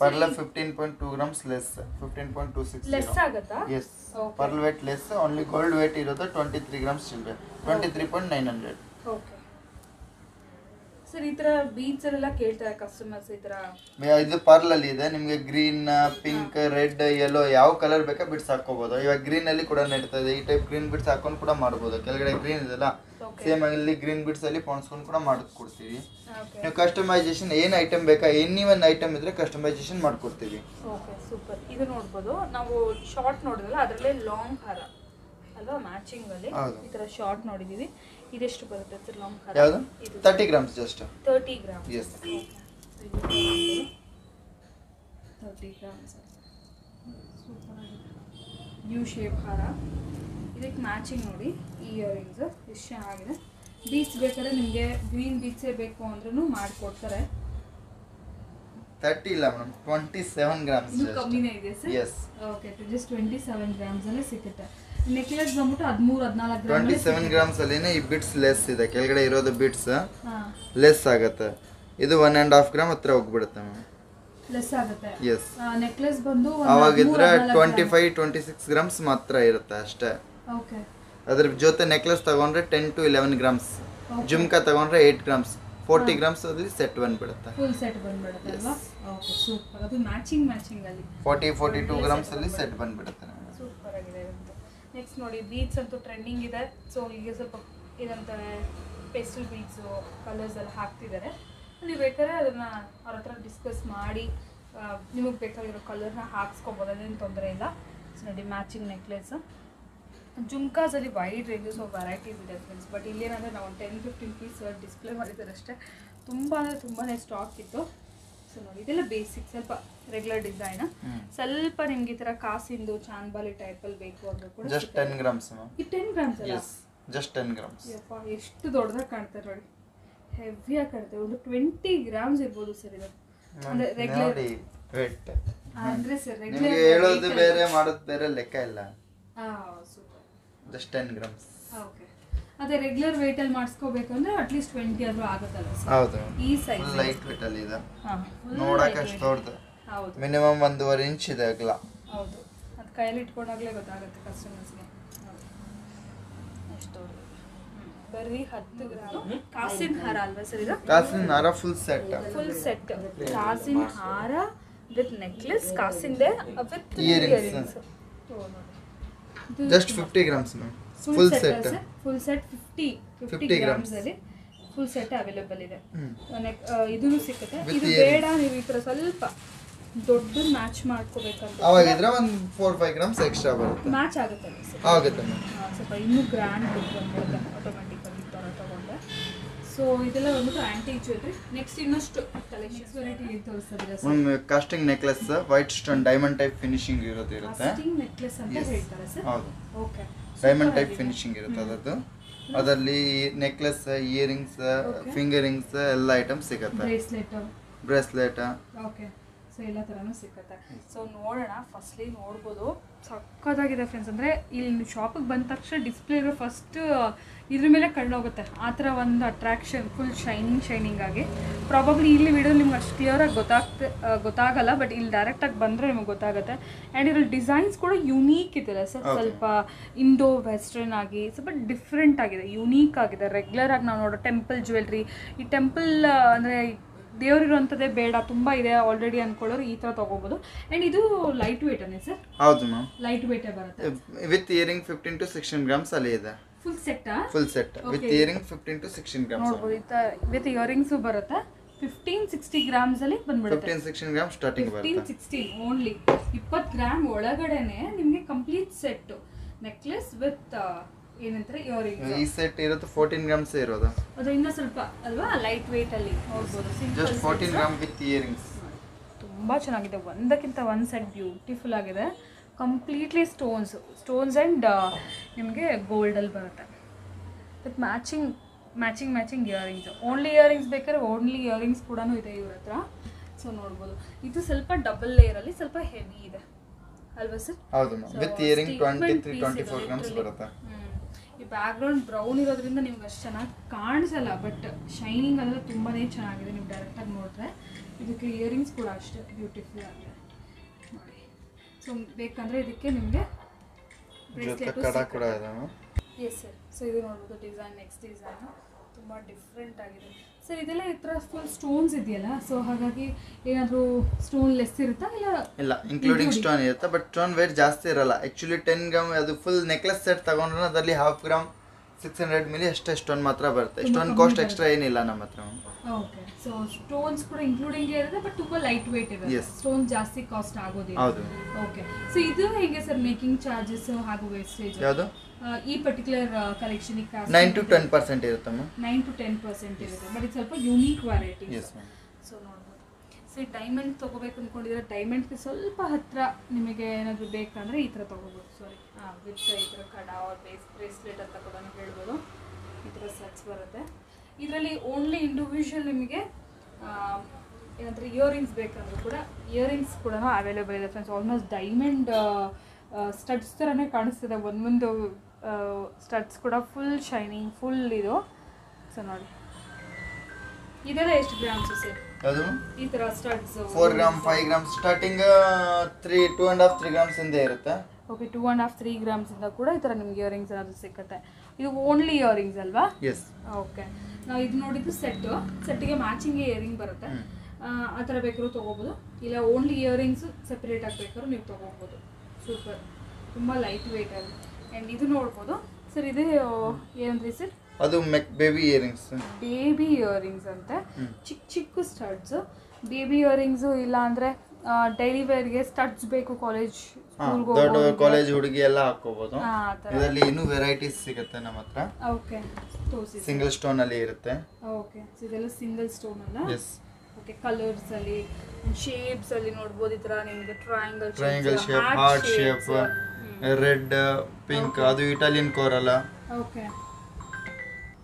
Pearl 15.2 grams less, 15.26 less ಆಗುತ್ತಾ? Yes. Pearl weight less, only gold weight ಇರೋದು 23 ಗ್ರಾಮ್ಸ್ ಚಿಲ್ಲರೆ, 23.900. Okay sir. ಈ ಥರ ಬೀಚ್ ಅಲ್ಲೆಲ್ಲ ಕೇಳ್ತಾರೆ ಕಸ್ಟಮರ್ಸ್ ಈ ಥರ. ಇದು ಪರ್ಲ್ ಅಲ್ಲಿ ಇದೆ ನಿಮಗೆ ಗ್ರೀನ್, ಪಿಂಕ್, ರೆಡ್, ಯೆಲ್ಲೋ ಯಾವ ಕಲರ್ ಬೇಕಾ ಬಿಡ್ಸ್ ಹಾಕೋಬಹುದು. ಇವಾಗ ಗ್ರೀನ್ ಅಲ್ಲಿ ಕೂಡ ನಡೀತಾ ಇದೆ. ಈ ಟೈಪ್ ಗ್ರೀನ್ ಬಿಡ್ಸ್ ಹಾಕೊಂಡು ಕೂಡ ಮಾಡ್ಬೋದು. ಕೆಳಗಡೆ ಗ್ರೀನ್ ಇದೆಲ್ಲ ಸೇಮ್ ಅಲ್ಲಿ ಗ್ರೀನ್ ಬಿಡ್ಸ್ ಅಲ್ಲಿ ಪೋಣಿಸ್ಕೊಂಡು ಕೂಡ ಮಾಡ್ಕೊಡ್ತೀವಿ. ನೀವು ಕಸ್ಟಮೈಸೇಷನ್ ಏನ್ ಐಟಮ್ ಬೇಕಾ, ಎನಿ ಒನ್ ಐಟಮ್ ಇದ್ರೆ ಕಸ್ಟಮೈಸೇಷನ್ ಮಾಡ್ಕೊಡ್ತೀವಿ. Okay super. ಇದು ನೋಡ್ಬೋದು, ನಾವು ಶಾರ್ಟ್ ನೋಡಿದ್ರಲ್ಲ ಅದರಲ್ಲೇ ಲಾಂಗ್ ಹಾರ ಅಲ್ವಾ ಮ್ಯಾಚಿಂಗ್ ಅಲ್ಲಿ ಈ ತರ ಶಾರ್ಟ್ ನೋಡಿದೀವಿ. ಇದೆಷ್ಟು ಬರುತ್ತೆ ಸರ್ ಲಾಂಗ್ ಹಾರ? ಯಾವುದು? 30 grams just 30 grams. Yes. 30 grams super ಆಗಿದೆ. ಯು ಶೇಪ್ ಹಾರ, ಇದಕ್ಕೆ ಮ್ಯಾಚಿಂಗ್ ನೋಡಿ ಇಯರಿಂಗ್ಸ್ ಎಷ್ಟು ಚೆನ್ನಾಗಿದೆ. ಬೀಚ್ ಬೇಕಾದ್ರೆ ನಿಮಗೆ ಗ್ರೀನ್ ಬೀಚೇ ಬೇಕು ಅಂದ್ರೂ ಮಾಡಿಕೊಡ್ತಾರೆ. 30 ಇಲ್ಲ ಮೇಡಮ್, 27 ಗ್ರಾಮ್ಸ್. ಇದು ಕಮ್ಮಿನೇ ಇದೆ sir? Yes. Okay, just 27 grams ಅಲ್ಲೇ ಸಿಗುತ್ತೆ. ನೆಕ್ಲೆಸ್ ಬಂದ್ಬಿಟ್ಟು 13-14 ಗ್ರಾಮ್. 27 ಗ್ರಾಮ್ಸ್ ಅಲ್ಲಿನೇ ಈ ಬಿಟ್ಸ್ ಲೆಸ್ ಇದೆ. ಕೆಳಗಡೆ ಇರೋದು ಬಿಟ್ಸ್ ಲೆಸ್ ಆಗುತ್ತೆ. ಇದು 1.5 ಗ್ರಾಮ್ ಹತ್ರ ಹೋಗ್ಬಿಡುತ್ತೆ ಮ್ಯಾಮ್, ಲೆಸ್ ಆಗುತ್ತೆ. ಎಸ್. ನೆಕ್ಲೆಸ್ ಬಂದು ಅವಾಗಿದ್ರೆ 25-26 ಗ್ರಾಮ್ಸ್ ಮಾತ್ರ ಇರುತ್ತೆ ಅಷ್ಟೇ. ಓಕೆ. ಅದ್ರ ಜೊತೆ ನೆಕ್ಲೆಸ್ ತಗೊಂಡ್ರೆ 10-11 ಗ್ರಾಮ್ಸ್, ಜುಮ್ಕಾ ತಗೊಂಡ್ರೆ 8 ಗ್ರಾಮ್ಸ್, 40 ಗ್ರಾಮ್ಸ್ ಅಲ್ಲಿ ಸೆಟ್ ಬಂದ್ಬಿಡುತ್ತೆ. ಫುಲ್ ಸೆಟ್ ಬಂದ್ಬಿಡುತ್ತೆ ಅಲ್ವಾ? Okay super. ಅದು ಮ್ಯಾಚಿಂಗ್ ಅಲ್ಲಿ 40-42 ಗ್ರಾಮ್ಸ್ ಅಲ್ಲಿ ಸೆಟ್ ಬಂದ್ಬಿಡುತ್ತೆ. ಸೂಪರ್ ಆಗಿದೆ ಇದು. ನೆಕ್ಸ್ಟ್ ನೋಡಿ ಬೀಡ್ಸ್ ಅಂತೂ ಟ್ರೆಂಡಿಂಗ್ ಇದೆ. ಸೊ ಈಗ ಸ್ವಲ್ಪ ಇದಂತಾರೆ ಪೆಸ್ಟಲ್ ಬೀಡ್ಸು ಕಲರ್ಸ್ ಎಲ್ಲ ಹಾಕ್ತಿದ್ದಾರೆ. ನೀವು ಬೇಕಾದ್ರೆ ಅದನ್ನ ಅವ್ರ ಹತ್ರ ಡಿಸ್ಕಸ್ ಮಾಡಿ ನಿಮಗೆ ಬೇಕಾಗಿರೋ ಕಲರ್ನ ಹಾಕ್ಸ್ಕೊಬೋದು, ಅದೇನು ತೊಂದರೆ ಇಲ್ಲ. ಸೊ ನೋಡಿ ಮ್ಯಾಚಿಂಗ್ ನೆಕ್ಲೆಸ್. ಜುಮ್ಕಾಸಲ್ಲಿ ವೈಡ್ ರೇಂಜಸ್ ಆಫ್ ವೆರೈಟೀಸ್ ಇದೆ ಫ್ರೆಂಡ್ಸ್. ಬಟ್ ಇಲ್ಲೇನಂದರೆ ನಾವು 10-15 ಪೀಸ್ ಡಿಸ್ಪ್ಲೇ ಮಾಡಿದ್ದಾರೆ ಅಷ್ಟೇ. ತುಂಬಾ ಸ್ಟಾಕ್ ಇತ್ತು. ಸೊ ನೋಡಿ ಇದೆಲ್ಲ ಬೇಸಿಕ್, ಸ್ವಲ್ಪ ರೆಗ್ಯುಲರ್ ಡಿಸೈನ್. ಸ್ವಲ್ಪ ನಿಮ್ಗೆ ಈ ಥರ ಕಾಸಿಂದು ಚಾನ್ಬಾಲಿ ಟೈಪಲ್ಲಿ ಬೇಕು ಅಂದ್ರೆ ಕೂಡ ಜಸ್ಟ್ 10 ಗ್ರಾಮ್ಸ್ ಮ್ಯಾಮ್. ಈ 10 ಗ್ರಾಮ್ಸ್ ಅಲ್ಲ? Just 10 grams. ಯಪ್ಪ ಎಷ್ಟು ದೊಡ್ಡದಾಗಿ ಕಾಣ್ತಾರೆ ನೋಡಿ, ಹೆವಿಯಾಗಿ ಕಾಣ್ತಾರೆ. ಒಂದು 20 ಗ್ರಾಮ್ಸ್ ಇರ್ಬೋದು ಸರ್ ಇದು. ಅಂದ್ರೆ ರೆಗ್ಯುಲರ್ ವೇಟ್ ಅಂದ್ರೆ ಸರ್ ನಿಮಗೆ ಹೇಳೋದು ಬೇರೆ ಮಾಡೋದು ಬೇರೆ ಲೆಕ್ಕ ಇಲ್ಲ. ಸೂಪರ್. Just 10 grams. ಓಕೆ. ಅದೇ ರೆಗ್ಯುಲರ್ ವೇಟ್ ಅಲ್ಲಿ ಮಾಡಿಸ್ಕೋಬೇಕು ಅಂದ್ರೆ ಅಟ್ಲೀಸ್ಟ್ 20 ಆದ್ರೂ ಆಗುತ್ತಲ್ಲ ಸರ್? ಹೌದು. ಈ ಸೈಜ್ ಲೈಟ್ ವೇಟ್ ಅಲ್ಲಿ ಇದೆ. ನೋಡಕ್ಕೆ ಅಷ್ಟು ದೊಡ್ಡದು. ಹೌದು. ಮಿನಿಮಮ್ 1.5 ಇಂಚ್ ಇದೆ ಅಗಲ. ಹೌದು. ಅದು ಕೈಯಲ್ಲಿ ಇಟ್ಕೊಂಡಾಗಲೇ ಗೊತ್ತಾಗುತ್ತೆ ಕಸ್ಟಮರ್ಸ್ಗೆ ಎಷ್ಟು ದೊಡ್ಡದು. ಬರೀ 10 ಗ್ರಾಮ್ ಕಾಸಿನ ಹಾರ ಅಲ್ವಾ ಸರ್ ಇದು? ಕಾಸಿನ ಹಾರ ಫುಲ್ ಸೆಟ್. ಫುಲ್ ಸೆಟ್ ಕಾಸಿನ ಹಾರ ವಿತ್ ನೆಕ್ಲೆಸ್, ಕಾಸಿಂದೆ with earrings. Just 50 grams ma'am. Full set. Full set 50 grams ಅಲ್ಲಿ ಫುಲ್ ಸೆಟ್ ಅವೈಲೇಬಲ್ ಇದೆ. ಇದೂ ಸಿಗುತ್ತೆ. ಇದು ಬೇಡ ನೀವು ಈ ತರ ಸ್ವಲ್ಪ ದೊಡ್ಡ ಮ್ಯಾಚ್ ಮಾಡ್ಕೋಬೇಕಂತ ಅವಾಗಿದ್ರೆ ಒಂದು 4-5 ಗ್ರಾಮ್ಸ್ ಎಕ್ಸ್ಟ್ರಾ ಬರುತ್ತೆ. ಮ್ಯಾಚ್ ಆಗುತ್ತೆ ಆಗುತ್ತೆ ಮ್ಯಾಮ್. ಸ್ವಲ್ಪ ಇನ್ನೂ ಗ್ರ್ಯಾಂಡ್ ಲುಕ್ ಬಂದ್ಬಿಡುತ್ತೆ ಆಟೋಮೆಟಿಕಲಿ ಥರ ತಗೊಂಡ್ರೆ. ಸೊ ಇದೆಲ್ಲ ಬಂದ್ಬಿಟ್ಟು ಆಂಟಿಕ್ ಜ್ಯುವೆಲ್ರಿ. ನೆಕ್ಸ್ಟ್ ಇನ್ನಷ್ಟು ಕಲೆಕ್ಷನ್ಸ್ ವೆರೈಟಿ ಏನು ತೋರಿಸ್ತಾರೆ ಸರ್? ಒಂದು casting necklace white stone diamond type finishing ಇರುತ್ತೆ. ಕಾಸ್ಟಿಂಗ್ ನೆಕ್ಲೆಸ್ ಅಂತ ಹೇಳ್ತಾರೆ ಸರ್? ಹೌದು. ಓಕೆ. ಡೈಮಂಡ್ ಟೈಪ್ ಫಿನಿಶಿಂಗ್ ಇರುತ್ತೆ ಅದರದ್ದು. ಅದರಲ್ಲಿ ನೆಕ್ಲೆಸ್, ಇಯರಿಂಗ್ಸ್, ಫಿಂಗರಿಂಗ್ಸ್ ಎಲ್ಲ ಐಟಮ್ ಸಿಗುತ್ತೆ. ಬ್ರೇಸ್ಲೆಟ್. ಓಕೆ. ಸೊ ಎಲ್ಲ ಥರನೂ ಸಿಗುತ್ತೆ. ಸೊ ನೋಡೋಣ, ಫಸ್ಟ್ಲಿ ನೋಡ್ಬೋದು ಸಕ್ಕತ್ತಾಗಿದೆ ಫ್ರೆಂಡ್ಸ್. ಅಂದರೆ ಇಲ್ಲಿ ಶಾಪಿಗೆ ಬಂದ ತಕ್ಷಣ ಡಿಸ್ಪ್ಲೇ ಇರೋ ಫಸ್ಟ್ ಇದ್ರ ಮೇಲೆ ಕಣ್ಣೋಗುತ್ತೆ ಆ ಥರ ಒಂದು ಅಟ್ರಾಕ್ಷನ್, ಫುಲ್ ಶೈನಿಂಗ್ ಆಗಿ. ಪ್ರಾಬಬ್ಲಿ ಇಲ್ಲಿ ವಿಡಿಯೋ ನಿಮ್ಗೆ ಅಷ್ಟು ಕ್ಲಿಯರಾಗಿ ಗೊತ್ತಾಗಲ್ಲ, ಬಟ್ ಇಲ್ಲಿ ಡೈರೆಕ್ಟಾಗಿ ಬಂದರೆ ನಿಮಗೆ ಗೊತ್ತಾಗುತ್ತೆ. ಆ್ಯಂಡ್ ಇದ್ರಲ್ಲಿ ಡಿಸೈನ್ಸ್ ಕೂಡ ಯುನೀಕ್ ಇದೆ ಸರ್, ಸ್ವಲ್ಪ ಇಂಡೋ ವೆಸ್ಟರ್ನ್ ಆಗಿ ಸ್ವಲ್ಪ ಡಿಫ್ರೆಂಟ್ ಆಗಿದೆ, ಯುನೀಕ್ ಆಗಿದೆ. ರೆಗ್ಯುಲರ್ ಆಗಿ ನಾವು ನೋಡೋ ಟೆಂಪಲ್ ಜ್ಯುವೆಲ್ರಿ, ಈ ಟೆಂಪಲ್ ಅಂದರೆ ದೇವರಿರುವಂಥದ್ದೇ ಬೇಡ ತುಂಬ ಇದೆ ಆಲ್ರೆಡಿ ಅಂದ್ಕೊಳ್ಳೋರು ಈ ಥರ ತೊಗೋಬೋದು. ಆ್ಯಂಡ್ ಇದು ಲೈಟ್ ವೇಟ್ ಅನ್ನೇ ಸರ್? ಹೌದು ಮ್ಯಾಮ್, ಲೈಟ್ ವೇಟೇ ಬರುತ್ತೆ. ವಿತ್ ಇಯರಿಂಗ್ 15 to 16 ಗ್ರಾಮ್ಸ್ ಅಲ್ಲಿ ಇದೆ. Full set full set with earring 15 to 16 grams ನೋಡ್ಬೋದು ವಿತ್ ಇಯರಿಂಗ್ಸ್ ಬರುತ್ತೆ 15-60 ಗ್ರಾಮ್ಸ್ ಅಲ್ಲಿ ಬಂದ್ಬಿಡುತ್ತೆ 15-16 grams ಸ್ಟಾರ್ಟಿಂಗ್ ಬರುತ್ತೆ 15-16 ಓನ್ಲಿ 20 ಗ್ರಾಮ್ ಒಳಗಡೆನೆ ನಿಮಗೆ ಕಂಪ್ಲೀಟ್ ಸೆಟ್ ನೆಕ್ಲೆಸ್ ವಿತ್ ಏನಂತಾರೆ ಇಯರಿಂಗ್ಸ್ ಈ ಸೆಟ್ ಇರುತ್ತೆ 14 grams ಇರೋದು ಅದು ಇನ್ನ ಸ್ವಲ್ಪ ಅಲ್ವಾ ಲೈಟ್ ವೇಟ್ ಅಲ್ಲಿ ನೋಡಬಹುದು ಜಸ್ಟ್ 14 ಗ್ರಾಮ್ ವಿತ್ ಇಯರಿಂಗ್ಸ್ ತುಂಬಾ ಚೆನ್ನಾಗಿದೆ ಒಂದಕ್ಕಿಂತ ಒಂದು ಸೆಟ್ ಬ್ಯೂಟಿಫುಲ್ ಆಗಿದೆ ಕಂಪ್ಲೀಟ್ಲಿ ಸ್ಟೋನ್ಸ್ ಅಂಡ್ ನಿಮಗೆ ಗೋಲ್ಡ್ ಅಲ್ಲಿ ಬರುತ್ತೆ with matching earrings only earrings ಬೇಕಾದ್ರೆ ಓನ್ಲಿ ಇಯರಿಂಗ್ಸ್ ಕೂಡ ಇದೆ ಇವ್ರ ಹತ್ರ ಸೊ ನೋಡ್ಬೋದು ಇದು ಸ್ವಲ್ಪ ಡಬಲ್ ಲೇಯರ್ ಅಲ್ಲಿ ಸ್ವಲ್ಪ ಹೆವಿ ಇದೆ ಅಲ್ವಾ ಸರ್ ಹೌದು ವಿತ್ ಇಯರಿಂಗ್ 23-24 grams ಬರುತ್ತೆ ಈ ಬ್ಯಾಕ್ ಗ್ರೌಂಡ್ ಬ್ರೌನ್ ಇರೋದ್ರಿಂದ ನಿಮ್ಗೆ ಅಷ್ಟು ಚೆನ್ನಾಗಿ ಕಾಣಿಸಲ್ಲ ಬಟ್ ಶೈನಿಂಗ್ ಎಲ್ಲ ತುಂಬಾನೇ ಚೆನ್ನಾಗಿದೆ ನೀವು ಡೈರೆಕ್ಟ್ ಆಗಿ ನೋಡಿದ್ರೆ ಇದಕ್ಕೆ ಇಯರಿಂಗ್ಸ್ ಕೂಡ ಅಷ್ಟೇ ಬ್ಯೂಟಿಫುಲ್ ಆಗಿದೆ ನೋಡಿ ಸೊ ಬೇಕಂದ್ರೆ ಇದಕ್ಕೆ ನಿಮಗೆ ಬ್ರೇಸ್ಲೆಟ್ ಕೂಡ ಇದೆ ಎಸ್ ಸರ್ ಸೊ ಇದು ನೋಡ್ಬೋದು ಡಿಸೈನ್ ನೆಕ್ಸ್ಟ್ ಡಿಸೈನ್ ತುಂಬ ಡಿಫ್ರೆಂಟ್ ಆಗಿದೆ ಸರ್ ಇದೆಲ್ಲ ಈ ಥರ ಫುಲ್ ಸ್ಟೋನ್ಸ್ ಇದೆಯಲ್ಲ ಸೊ ಹಾಗಾಗಿ ಏನಾದರೂ ಸ್ಟೋನ್ ಲೆಸ್ ಇರುತ್ತಾ ಇಲ್ಲ ಇನ್ಕ್ಲೂಡಿಂಗ್ ಸ್ಟೋನ್ ಇರುತ್ತೆ ಬಟ್ ಸ್ಟೋನ್ ವೇಟ್ ಜಾಸ್ತಿ ಇರಲ್ಲ ಆಕ್ಚುಲಿ 10 ಗ್ರಾಮ್ ಅದು ಫುಲ್ ನೆಕ್ಲೆಸ್ ಸೆಟ್ ತಗೊಂಡ್ರೆ ಅದರಲ್ಲಿ 1/2 ಗ್ರಾಮ್ 600 ಮಿಲಿ ಅಷ್ಟೇ ಸ್ಟೋನ್ ಮಾತ್ರ ಬರುತ್ತೆ ಸ್ಟೋನ್ ಕಾಸ್ಟ್ ಎಕ್ಸ್ಟ್ರಾ ಏನಿಲ್ಲ ನಮ್ಮ ಹತ್ರ ಓಕೆ ಸೊ ಸ್ಟೋನ್ಸ್ ಕೂಡ ಇನ್ಕ್ಲೂಡಿಂಗ್ ಇರುತ್ತೆ ಬಟ್ ತುಂಬ ಲೈಟ್ ವೇಟ್ ಇರುತ್ತೆ ಸ್ಟೋನ್ ಜಾಸ್ತಿ ಕಾಸ್ಟ್ ಆಗೋದಿಲ್ಲ ಹೌದು ಓಕೆ ಸೊ ಇದು ಹೇಗೆ ಸರ್ ಮೇಕಿಂಗ್ ಚಾರ್ಜಸ್ ಹಾಗೂ ವೇಸ್ಟೇಜ್ ಯಾವುದು ಈ ಪರ್ಟಿಕ್ಯುಲರ್ ಕಲೆಕ್ಷನ್ 9 to 10% ಇರುತ್ತಮ್ಮ 9 to 10% ಇರುತ್ತೆ ಬಟ್ ಇದು ಸ್ವಲ್ಪ ಯೂನಿಕ್ ವೆರೈಟಿ ಸೊ ನೋಡ್ಬೋದು ಸೊ ಡೈಮಂಡ್ ತೊಗೋಬೇಕು ಅಂದ್ಕೊಂಡಿದ್ರೆ ಡೈಮಂಡ್ಗೆ ಸ್ವಲ್ಪ ಹತ್ತಿರ ನಿಮಗೆ ಏನಾದರೂ ಬೇಕಂದರೆ ಈ ಥರ ತೊಗೋಬೋದು ಸಾರಿ ವಿತ್ ಈ ಥರ ಕಡ ಆರ್ ಬ್ರೇಸ್ಲೆಟ್ ಅಂತ ಕೂಡ ಹೇಳ್ಬೋದು ಈ ಥರ ಸೆಟ್ಸ್ ಬರುತ್ತೆ ಇದರಲ್ಲಿ ಓನ್ಲಿ ಇಂಡಿವಿಜುವಲ್ ನಿಮಗೆ ಏನಂದರೆ ಇಯರಿಂಗ್ಸ್ ಬೇಕಂದ್ರೂ ಕೂಡ ಇಯರಿಂಗ್ಸ್ ಕೂಡ ಅವೈಲೇಬಲ್ ಇದೆ ಫ್ರೆಂಡ್ಸ್ ಆಲ್ಮೋಸ್ಟ್ ಡೈಮಂಡ್ ಸ್ಟಡ್ಸ್ ಥರನೇ ಕಾಣಿಸ್ತಿದೆ ಒಂದೊಂದು ಸ್ಟಡ್ಸ್ ಕೂಡ ಫುಲ್ ಶೈನಿಂಗ್ ಫುಲ್ ಇದು ಸೊ ನೋಡಿ ಇದೆಲ್ಲ ಎಷ್ಟು ಗ್ರಾಮ್ಸ್ ಸರ್ ಅದು ಈ ತರ studs 4 gram 5 gram starting 2.5-3 grams ಇಂದ ಇರುತ್ತೆ ಓಕೆ 2.5-3 ಗ್ರಾಮ್ಸ್ ಇಂದ ಕೂಡ ಈ ತರ ನಿಮಗೆ ಇಯರಿಂಗ್ಸ್ ಏನಾದರೂ ಸಿಗುತ್ತೆ ಇದು ಓನ್ಲಿ ಇಯರಿಂಗ್ಸ್ ಅಲ್ವಾ ಎಸ್ ಓಕೆ ನಾವು ಇದು ನೋಡಿದ್ದು ಸೆಟ್ಗೆ ಮ್ಯಾಚಿಂಗ್ ಇಯರಿಂಗ್ ಬರುತ್ತೆ ಆ ಥರ ಬೇಕಾದ್ರೂ ತೊಗೋಬೋದು ಇಲ್ಲ ಓನ್ಲಿ ಇಯರಿಂಗ್ಸ್ ಸೆಪರೇಟ್ ಆಗಿ ಬೇಕಾದ್ರೂ ನೀವು ತೊಗೋಬೋದು ಸೂಪರ್ ತುಂಬ ಲೈಟ್ ವೇಟ್ ಅದು ಆ್ಯಂಡ್ ಇದು ನೋಡ್ಬೋದು ಸರ್ ಇದು ಏನಂದ್ರಿ ಸರ್ ಅದು ಬೇಬಿ ಇಯರಿಂಗ್ಸ್ ಅಂತೆ ಚಿಕ್ಕ ಸ್ಟಡ್ಸ್ ಬೇಬಿ ಇಯರಿಂಗ್ಸು ಇಲ್ಲ ಅಂದರೆ ಡೈಲಿ ವೇರ್ಗೆ ಸ್ಟಡ್ಸ್ ಬೇಕು ಕಾಲೇಜ್ ದೊಡ್ಡ ಕಾಲೇಜ್ ಹುಡುಗಿ ಎಲ್ಲ ಹಾಕೋಬಹುದು ಇದರಲ್ಲಿ ಇನ್ನೂ ವೆರೈಟೀಸ್ ಸಿಗುತ್ತೆ ನಮ್ಮ ಹತ್ರ ಓಕೆ ಸಿಂಗಲ್ ಸ್ಟೋನ್ ಅಲ್ಲಿ ಇರುತ್ತೆ ಓಕೆ ಇದೆಲ್ಲ ಸಿಂಗಲ್ ಸ್ಟೋನ್ ಅಲ್ಲ ಎಸ್ ಓಕೆ ಕಲರ್ಸ್ ಅಲ್ಲಿ ಶೇಪ್ಸ್ ಅಲ್ಲಿ ನೋಡಬಹುದು ಈ ತರ ನಿಮಗೆ triangle shape heart shape red pink ಅದು ಇಟಾಲಿಯನ್ ಕೋರಲ್ಲ ಓಕೆ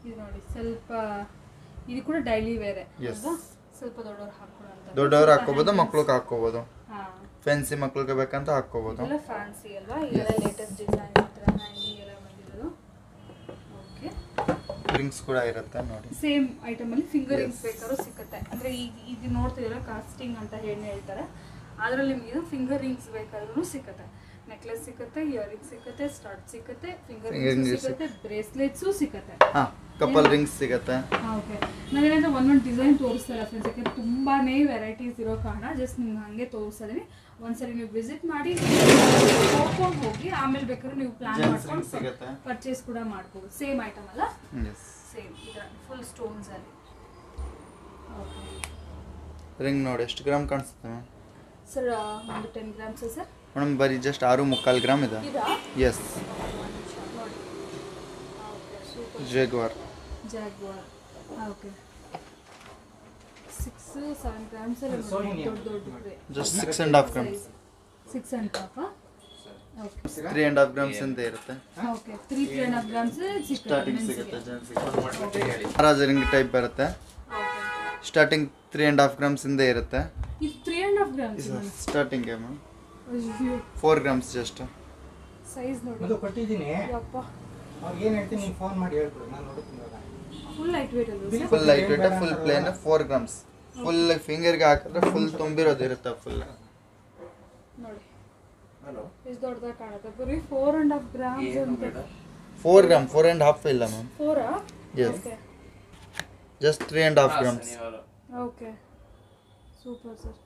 ಇದು ನೋಡಿ ಸ್ವಲ್ಪ ಇದು ಕೂಡ ಡೈಲಿ ವೇರ್ ಅಲ್ವಾ ಸ್ವಲ್ಪ ದೊಡ್ಡವರು ಹಾಕೋಬಹುದು ಮಕ್ಕಳಿಗೆ ಹಾಕೋಬಹುದು ಫ್ಯಾನ್ಸಿ ಮಕ್ಕಳಿಗೆ ಬೇಕಂತ ಹಾಕೋಬಹುದು ಎಲ್ಲ ಫ್ಯಾನ್ಸಿ ಅಲ್ವಾ ಇದೆಲ್ಲ ಲೇಟೆಸ್ಟ್ ಡಿಸೈನ್ ಹತ್ರ ಹ್ಯಾಂಗಿಂಗ್ ಎಲ್ಲ ಬಂದಿರೋದು ಓಕೆ ರಿಂಗ್ಸ್ ಕೂಡ ಇರುತ್ತೆ ನೋಡಿ ಸೇಮ್ ಐಟಮ್ ಅಲ್ಲಿ ಫಿಂಗರ್ ರಿಂಗ್ಸ್ ಬೇಕಾದ್ರೂ ಸಿಗುತ್ತೆ ಅಂದ್ರೆ ಇದು ನೋಡ್ತಿದ್ದೀರಾ ಕಾಸ್ಟಿಂಗ್ ಅಂತ ಹೇಳ್ತಾರೆ ಅದರಲ್ಲಿ ನಿಮಗೆ ಫಿಂಗರ್ ರಿಂಗ್ಸ್ ಬೇಕಾದ್ರೂ ಸಿಗುತ್ತೆ ನೆಕ್ಲೆಸ್ ಸಿಗುತ್ತೆ ಇಯರಿಂಗ್ಸ್ ಸಿಗುತ್ತೆ ಸ್ಟಡ್ ಸಿಗುತ್ತೆ ಫಿಂಗರ್ ರಿಂಗ್ಸ್ ಸಿಗುತ್ತೆ ಬ್ರೇಸ್ಲೆಟ್ಸು ಸಿಗುತ್ತೆ ಕಪಲ್ ರಿಂಗ್ಸ್ ಸಿಗುತ್ತೆ ಓಕೆ ನಾವೇನಂದ್ರೆ ಒಂದೊಂದು ಡಿಸೈನ್ ತೋರಿಸ್ತಾರೆ ಫ್ರೆಂಡ್ಸ್ ಯಾಕಂದ್ರೆ ತುಂಬಾನೇ ವೆರೈಟೀಸ್ ಇರೋ ಕಾರಣ ಜಸ್ಟ್ ನಿಮ್ಗೆ ಹಂಗೆ ತೋರಿಸ್ತಾ ಇದೀನಿ ಒಂದ್ಸರಿ ನೀವು ವಿಸಿಟ್ ಮಾಡಿ ನೋಡ್ಕೊಂಡು ಹೋಗಿ ಆಮೇಲೆ ಬೇಕಾದ್ರೆ ನೀವು ಪ್ಲಾನ್ ಮಾಡ್ಕೊಂಡು ಪರ್ಚೇಸ್ ಕೂಡ ಮಾಡ್ಬೋದು ಸೇಮ್ ಐಟಮ್ ಅಲ್ಲ ಸೇಮ್ ಇದರ ಫುಲ್ ಸ್ಟೋನ್ಸ್ ಅಲ್ಲಿ ರಿಂಗ್ ನೋಡಿ ಎಷ್ಟು ಗ್ರಾಮ್ ಕಾಣಿಸುತ್ತೆ ಸರ್ ಒಂದು 10 ಗ್ರಾಮ್ಸ್ ಸರ್ ಮೇಡಮ್ ಬರೀ ಜಸ್ಟ್ 6.25 ಗ್ರಾಮ್ ಇದೆ ಎಸ್ ಜಾಗ್ವಾರ್ ಓಕೆ 6-7 ಗ್ರಾಮ್ಸ್ ದೊಡ್ಡ ಜಸ್ಟ್ 6.5 ಗ್ರಾಮ್ಸ್ 6.5 ಓಕೆ 3.5 ಗ್ರಾಮ್ಸ್ ಅಂತ ಇರುತ್ತೆ ಓಕೆ 3.5 ಗ್ರಾಮ್ಸ್ ಸ್ಟಾರ್ಟಿಂಗ್ ಸಿಗುತ್ತೆ ಮಹಾರಾಜ ರಿಂಗ್ ಟೈಪ್ ಬರುತ್ತೆ ಸ್ಟಾರ್ಟಿಂಗ್ 3.5 ಗ್ರಾಮ್ಸ್ ಇಂದ ಇರುತ್ತೆ ಇದು 3.5 grams starting 4 grams just size ನೋಡಿ ಅದು ಕೊಟ್ಟಿದ್ದೀನಿ ಯಪ್ಪ ಅವ್ರಿಗೆ ಏನು ಹೇಳ್ತೀನಿ ನೀವು ಫೋನ್ ಮಾಡಿ ಹೇಳ್ಬಿಡು ನಾನು ನೋಡ್ತೀನಿ ಫುಲ್ ಲೈಟ್ ವೇಟ್ ಅಲ್ವಾ full light weight full plane 4 grams full finger ಗೆ ಹಾಕಿದ್ರೆ ಫುಲ್ ತುಂಬಿರೋದು ಇರುತ್ತೆ ಫುಲ್ ನೋಡಿ ಹಲೋ ಎಷ್ಟು ದೊಡ್ಡದಾಗಿ ಕಾಣುತ್ತೆ ಬರೀ 4.5 ಗ್ರಾಮ್ಸ್ ಅಂತ 4 ಗ್ರಾಮ್ 4.5 ಇಲ್ಲ ma'am 4 yes just 3.5 grams okay super sir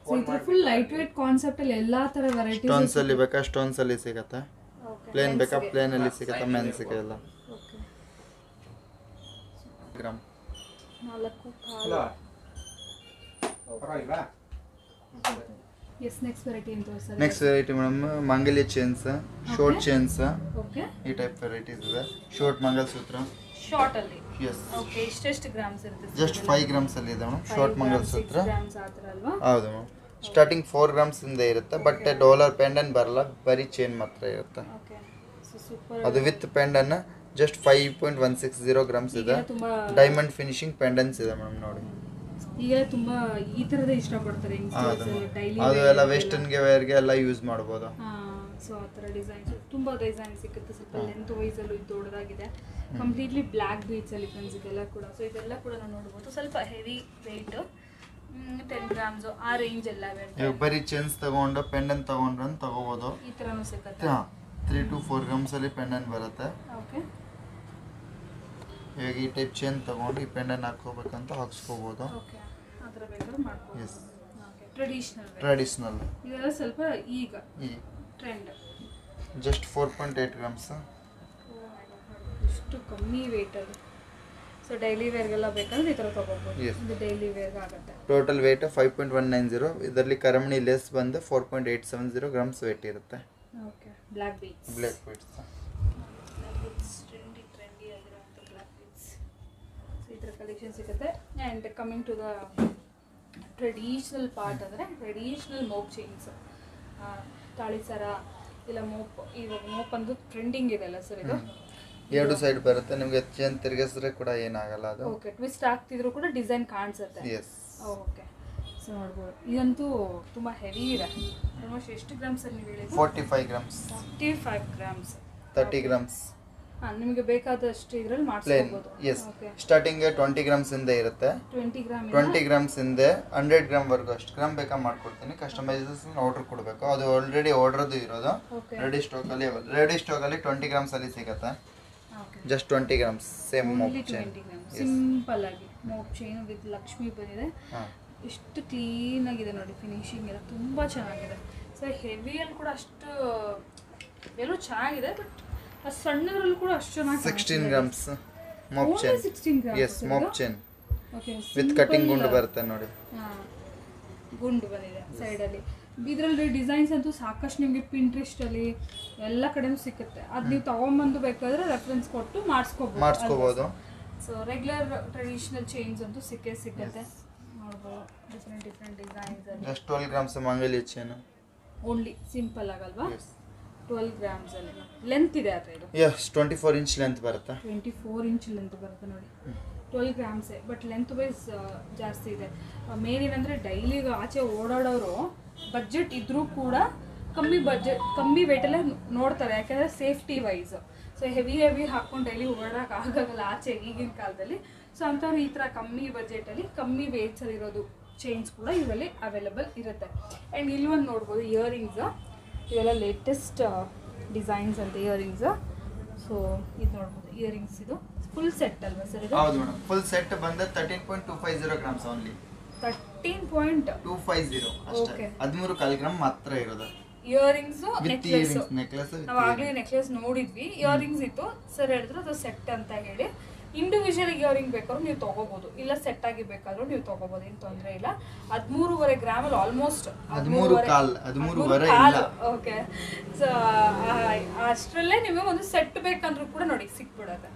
so ಇದು ಫುಲ್ ಲೈಟ್ ವೇಟ್ ಕಾನ್ಸೆಪ್ಟ್ ಅಲ್ಲಿ ಎಲ್ಲಾ ತರ ವೆರೈಟೀಸ್ ಸ್ಟೋನ್ಸ್ ಅಲ್ಲಿ ಬೇಕಾ ಸ್ಟೋನ್ಸ್ ಅಲ್ಲಿ ಸಿಗುತ್ತೆ ಪ್ಲೇನ್ ಬೇಕಾ ಪ್ಲೇನ್ ಅಲ್ಲಿ ಸಿಗುತ್ತೆ ಮೆನ್ಸ್ಗೆ ಎಲ್ಲ ಓಕೆ ಗ್ರಾಮ್ 4 ಅಲ್ಲ ಕಾಲು ಪರವಾಗಿಲ್ವಾ ಎಸ್ ನೆಕ್ಸ್ಟ್ ವೆರೈಟಿ ಏನು ತೋರಿಸ್ತಾರೆ next variety madam mangalya chains short chains okay ಈ ಟೈಪ್ ವೆರೈಟೀಸ್ ಇದೆ ಶಾರ್ಟ್ ಮಂಗಲಸೂತ್ರ ಶಾರ್ಟ್ ಅಲ್ಲಿ ಎಸ್ ಓಕೆ ಎಷ್ಟು ಗ್ರಾಮ್ಸ್ ಇರುತ್ತೆ ಜಸ್ಟ್ 5 ಗ್ರಾಮ್ಸ್ ಅಲ್ಲಿ ಇದೆ ಮೇಡಮ್ ಶಾರ್ಟ್ ಮಂಗಲಸೂತ್ರ ಗ್ರಾಮ್ಸ್ ಆ ಥರ ಅಲ್ವಾ ಹೌದು ಮೇಡಮ್ ಸ್ಟಾರ್ಟಿಂಗ್ 4 ಗ್ರಾಮ್ಸ್ ಇಂದ ಇರುತ್ತೆ ಬಟ್ ಡಾಲರ್ ಪೆಂಡನ್ ಬರಲ್ಲ ಬರೀ ಚೈನ್ ಮಾತ್ರ ಇರುತ್ತೆ ಓಕೆ ಸೊ ಸೂಪರ್ ಅದು ವಿತ್ ಪೆಂಡನ್ ಜಸ್ಟ್ 5.160 ಗ್ರಾಮ್ಸ್ ಇದೆ ತುಂಬಾ ಡೈಮಂಡ್ ಫಿನಿಶಿಂಗ್ ಪೆಂಡನ್ಸ್ ಇದೆ ಮೇಡಮ್ ನೋಡಿ ಈಗ ತುಂಬಾ ಈ ತರದೇ ಇಷ್ಟಪಡ್ತಾರೆ ಡೈಲಿ ಅದು ಎಲ್ಲ ವೆಸ್ಟರ್ನ್ಗೆ ವೇರ್ಗೆ ಎಲ್ಲ ಯೂಸ್ ಮಾಡ್ಬೋದು ಸೊ ಆ ಥರ ಡಿಸೈನ್ಸ್ ತುಂಬಾ ಡಿಸೈನ್ ಸಿಗುತ್ತೆ ಸ್ವಲ್ಪ ಲೆಂತ್ ವೈಸ್ ಅಲ್ಲೂ ಇದು ದೊಡ್ಡದಾಗಿದೆ ಕಂಪ್ಲೀಟ್ಲಿ ಬ್ಲ್ಯಾಕ್ ಬೀಡ್ಸ್ ಅಲ್ಲಿ ಫ್ರೆಂಡ್ಸ್ ಇದೆಲ್ಲ ಕೂಡ ಸೊ ಇದೆಲ್ಲ ಕೂಡ ನಾವು ನೋಡ್ಬೋದು ಸ್ವಲ್ಪ ಹೆವಿ ವೆಯ್ಟ್ 10 ಗ್ರಾಮ್ಸ್ ಆ ರೇಂಜ್ ಎಲ್ಲ ಇವಾಗ ಬರೀ ಚೈನ್ಸ್ ತಗೊಂಡು ಪೆಂಡನ್ ತಗೊಂಡ್ರೆ ತಗೋಬೋದು ಈ ಥರನೂ ಸಿಗುತ್ತೆ 3 to 4 ಗ್ರಾಮ್ಸ್ ಅಲ್ಲಿ ಪೆಂಡನ್ ಬರುತ್ತೆ ಓಕೆ ಇವಾಗ ಈ ಟೈಪ್ ಚೈನ್ ತಗೊಂಡು ಈ ಪೆಂಡನ್ ಹಾಕೋಬೇಕಂತ ಹಾಕ್ಸ್ಕೋಬೋದು ಓಕೆ ಆ ಥರ ಬೇಕಾದ್ರೂ ಮಾಡ್ಬೋದು ಎಸ್ ಓಕೆ ಟ್ರೆಡಿಷನಲ್ ಇದೆಲ್ಲ ಸ್ವಲ್ಪ ಈಗ ಈ ಟ್ರೆಂಡ್ ಜಸ್ಟ್ 4.8 ಗ್ರಾಮ್ಸ್ ಇಷ್ಟು ಕಮ್ಮಿ ವೇಟ್ ಅದು ಸೊ ಡೈಲಿ ವೇರ್ಗೆಲ್ಲ ಬೇಕಂದ್ರೆ ಈ ಥರ ತೊಗೋಬೋದು Yes. ಇದು ಡೈಲಿ ವೇರ್ಗೆ ಆಗುತ್ತೆ ಟೋಟಲ್ ವೇಟ್ 5.190 ಇದರಲ್ಲಿ ಕರಮಣಿ ಲೆಸ್ ಬಂದು 4.870 ಗ್ರಾಮ್ಸ್ ವೇಟ್ ಇರುತ್ತೆ okay black beads black beads trendy ಆಗಿರೋಂಥ ಬ್ಲ್ಯಾಕ್ ಬೀಟ್ಸ್ ಸೊ ಈ ಥರ ಕಲೆಕ್ಷನ್ ಸಿಗುತ್ತೆ and coming to the traditional part ಅಂದರೆ ಟ್ರೆಡಿಷ್ನಲ್ ಮೋಪ್ ಚೈನ್ಸ್ ತಾಳಿ ಸರ ಇಲ್ಲ ಮೋಪ್ ಇವಾಗ ಮೋಪ್ ಅಂದು ಟ್ರೆಂಡಿಂಗ್ ಇದೆಲ್ಲ ಸರ್ ಇದು ಎರಡು ಸೈಡ್ ಬರುತ್ತೆ ನಿಮಗೆ ಚೈನ್ ತಿರುಗಿಸಿದ್ರೆ ಕೂಡ ಏನಾಗಲ್ಲ ಅದು ಓಕೆ ಟ್ವಿಸ್ಟ್ ಆಗ್ತಿದ್ರು ಕೂಡ ಡಿಸೈನ್ ಕಾಣಿಸುತ್ತೆ ಎಸ್ ಓಕೆ ಸೊ ನೋಡ್ಬೋದು ಇದಂತೂ ತುಂಬ ಹೆವಿ ಇದೆ ಆಲ್ಮೋಸ್ಟ್ ಎಷ್ಟು ಗ್ರಾಮ್ಸ್ ಅಲ್ಲಿ ನೀವು ಹೇಳಿದ್ದು 45 ಗ್ರಾಮ್ಸ್ 45 ಗ್ರಾಮ್ಸ್ 30 ಗ್ರಾಮ್ಸ್ ಹಾಂ ನಿಮಗೆ ಬೇಕಾದಷ್ಟು ಇದರಲ್ಲಿ ಪ್ಲೇನ್ ಮಾಡಿಸ್ಕೋಬೋದು ಎಸ್ ಓಕೆ ಸ್ಟಾರ್ಟಿಂಗ್ 20 ಗ್ರಾಮ್ಸ್ ಇಂದ ಇರುತ್ತೆ 20 ಗ್ರಾಮ್ 20 ಗ್ರಾಮ್ಸ್ ಇಂದ 100 ಗ್ರಾಮ್ ವರ್ಗು ಅಷ್ಟು ಗ್ರಾಮ್ ಬೇಕಾ ಮಾಡ್ಕೊಡ್ತೀನಿ ಕಸ್ಟಮೈಸೇಷನ್ ಆರ್ಡರ್ ಕೊಡಬೇಕು ಅದು ಆಲ್ರೆಡಿ ಆರ್ಡರ್ದು ಇರೋದು ಓಕೆ ರೆಡಿ ಸ್ಟಾಕಲ್ಲಿ 20 ಗ್ರಾಮ್ಸ್ ಅಲ್ಲಿ ಸಿಗುತ್ತೆ okay just 20 grams same mop chain 20 gram simple ಆಗಿ ಮೋಪ್ ಚೈನ್ ವಿತ್ ಲಕ್ಷ್ಮಿ ಬಂದಿದೆ ಹಾಂ ಎಷ್ಟು ಕ್ಲೀನ್ ಆಗಿದೆ ನೋಡಿ ಫಿನಿಶಿಂಗ್ ಎಲ್ಲ ತುಂಬ ಚೆನ್ನಾಗಿದೆ ಸೊ ಹೆವಿಯಲ್ಲಿ ಕೂಡ ಅಷ್ಟು ಎಲ್ಲೂ ಚೆನ್ನಾಗಿದೆ ಬಟ್ ಆ ಸಣ್ಣದ್ರಲ್ಲೂ ಕೂಡ ಅಷ್ಟು ಚೆನ್ನಾಗಿ 16 grams mop chain 16 gram yes mop chain okay with cutting ಗುಂಡು ಬರುತ್ತೆ ನೋಡಿ ಹಾಂ ಗುಂಡು ಬಂದಿದೆ ಸೈಡಲ್ಲಿ ಇದರಲ್ಲಿ ಡಿಸೈನ್ಸ್ ಅಂತೂ ಸಾಕಷ್ಟು ನಿಮಗೆ ಪಿಂಟ್ರೆಸ್ಟಲ್ಲಿ ಎಲ್ಲ ಕಡೆನೂ ಸಿಗುತ್ತೆ ಅದು ನೀವು ತೊಗೊಂಬಂದು ಬೇಕಾದರೆ ರೆಫರೆನ್ಸ್ ಕೊಟ್ಟು ಮಾಡಿಸ್ಕೋಬೋದು ಸೊ ರೆಗ್ಯುಲರ್ ಟ್ರೆಡಿಷನಲ್ ಚೈನ್ಸ್ ಅಂತೂ ಸಿಗುತ್ತೆ ನೋಡ್ಬೋದು ಡಿಫ್ರೆಂಟ್ ಡಿಸೈನ್ಸ್ ಅಲ್ಲಿ just 12 grams mangalya chain only simple ಆಗಲ್ವಾ 12 ಗ್ರಾಮ್ಸ್ ಅಲ್ಲಿ ಲೆಂತ್ ಇದೆ ಆದರೆ ಇದು ಎಸ್ 24 ಇಂಚ್ ಲೆಂತ್ ಬರುತ್ತೆ 24 ಇಂಚ್ ಲೆಂತ್ ಬರುತ್ತೆ ನೋಡಿ 12 ಗ್ರಾಮ್ಸೇ ಬಟ್ ಲೆಂತ್ ವೈಸ್ ಜಾಸ್ತಿ ಇದೆ ಮೇನ್ ಏನಂದರೆ ಡೈಲಿಗೆ ಆಚೆ ಓಡಾಡೋರು ಬಜೆಟ್ ಇದ್ರೂ ಕೂಡ ಕಮ್ಮಿ ವೇಟಲ್ಲೇ ನೋಡ್ತಾರೆ ಯಾಕೆಂದರೆ ಸೇಫ್ಟಿ ವೈಸ್ ಸೊ ಹೆವಿ ಹಾಕ್ಕೊಂಡು ಡೈಲಿ ಓಡಾಡೋಕೆ ಆಗೋಲ್ಲ ಆಚೆ ಈಗಿನ ಕಾಲದಲ್ಲಿ ಸೊ ಅಂಥವ್ರು ಈ ಥರ ಕಮ್ಮಿ ಬಜೆಟಲ್ಲಿ ಕಮ್ಮಿ ವೇಟ್ಸಲ್ಲಿ ಇರೋದು ಚೈನ್ಸ್ ಕೂಡ ಇವರಲ್ಲಿ ಅವೈಲಬಲ್ ಇರುತ್ತೆ ಆ್ಯಂಡ್ ಇಲ್ಲಿ ಒಂದು ನೋಡ್ಬೋದು ಇಯರಿಂಗ್ಸ್ ಇವೆಲ್ಲ ಲೇಟೆಸ್ಟ್ ಡಿಸೈನ್ಸ್ ಅಂತ ಇಯರಿಂಗ್ಸ್ ಸೊ ಇದು ನೋಡ್ಬೋದು ಇಯರಿಂಗ್ಸ್ ಇದು ಫುಲ್ ಸೆಟ್ ಅಲ್ವಾ ಸರ್ ಇದು ಹೌದು ಮೇಡಮ್ ಫುಲ್ ಸೆಟ್ ಬಂದ 13.250 ಗ್ರಾಮ್ಸ್ ಓನ್ಲಿ 13.250 ಅಷ್ಟೇ 13 ಗ್ರಾಮ್ ಮಾತ್ರ ಇರೋದು ಇಯರಿಂಗ್ಸ್ ನೆಕ್ಲೆಸ್ ನಾವು ಆಗಲೇ ನೆಕ್ಲೆಸ್ ನೋಡಿದ್ವಿ ಇಯರಿಂಗ್ಸ್ ಇತ್ತು ಸರ್ ಹೇಳಿದ್ರು ಅದು ಸೆಟ್ ಅಂತ ಹೇಳಿ ಇಂಡಿವಿಜುವಲ್ ಇಯರಿಂಗ್ ಬೇಕಾದ್ರೂ ನೀವು ತೊಗೋಬೋದು ಇಲ್ಲ ಸೆಟ್ ಆಗಿ ಬೇಕಾದ್ರೂ ನೀವು ತೊಗೋಬೋದು ಏನು ತೊಂದರೆ ಇಲ್ಲ 13.5 ಗ್ರಾಮಲ್ಲಿ ಆಲ್ಮೋಸ್ಟ್ 13.5 ಇಲ್ಲ ಓಕೆ ಸೊ ಅಷ್ಟರಲ್ಲೇ ನಿಮಗೆ ಒಂದು ಸೆಟ್ ಬೇಕಂದ್ರೂ ಕೂಡ ನೋಡಿ ಸಿಕ್ಬಿಡುತ್ತೆ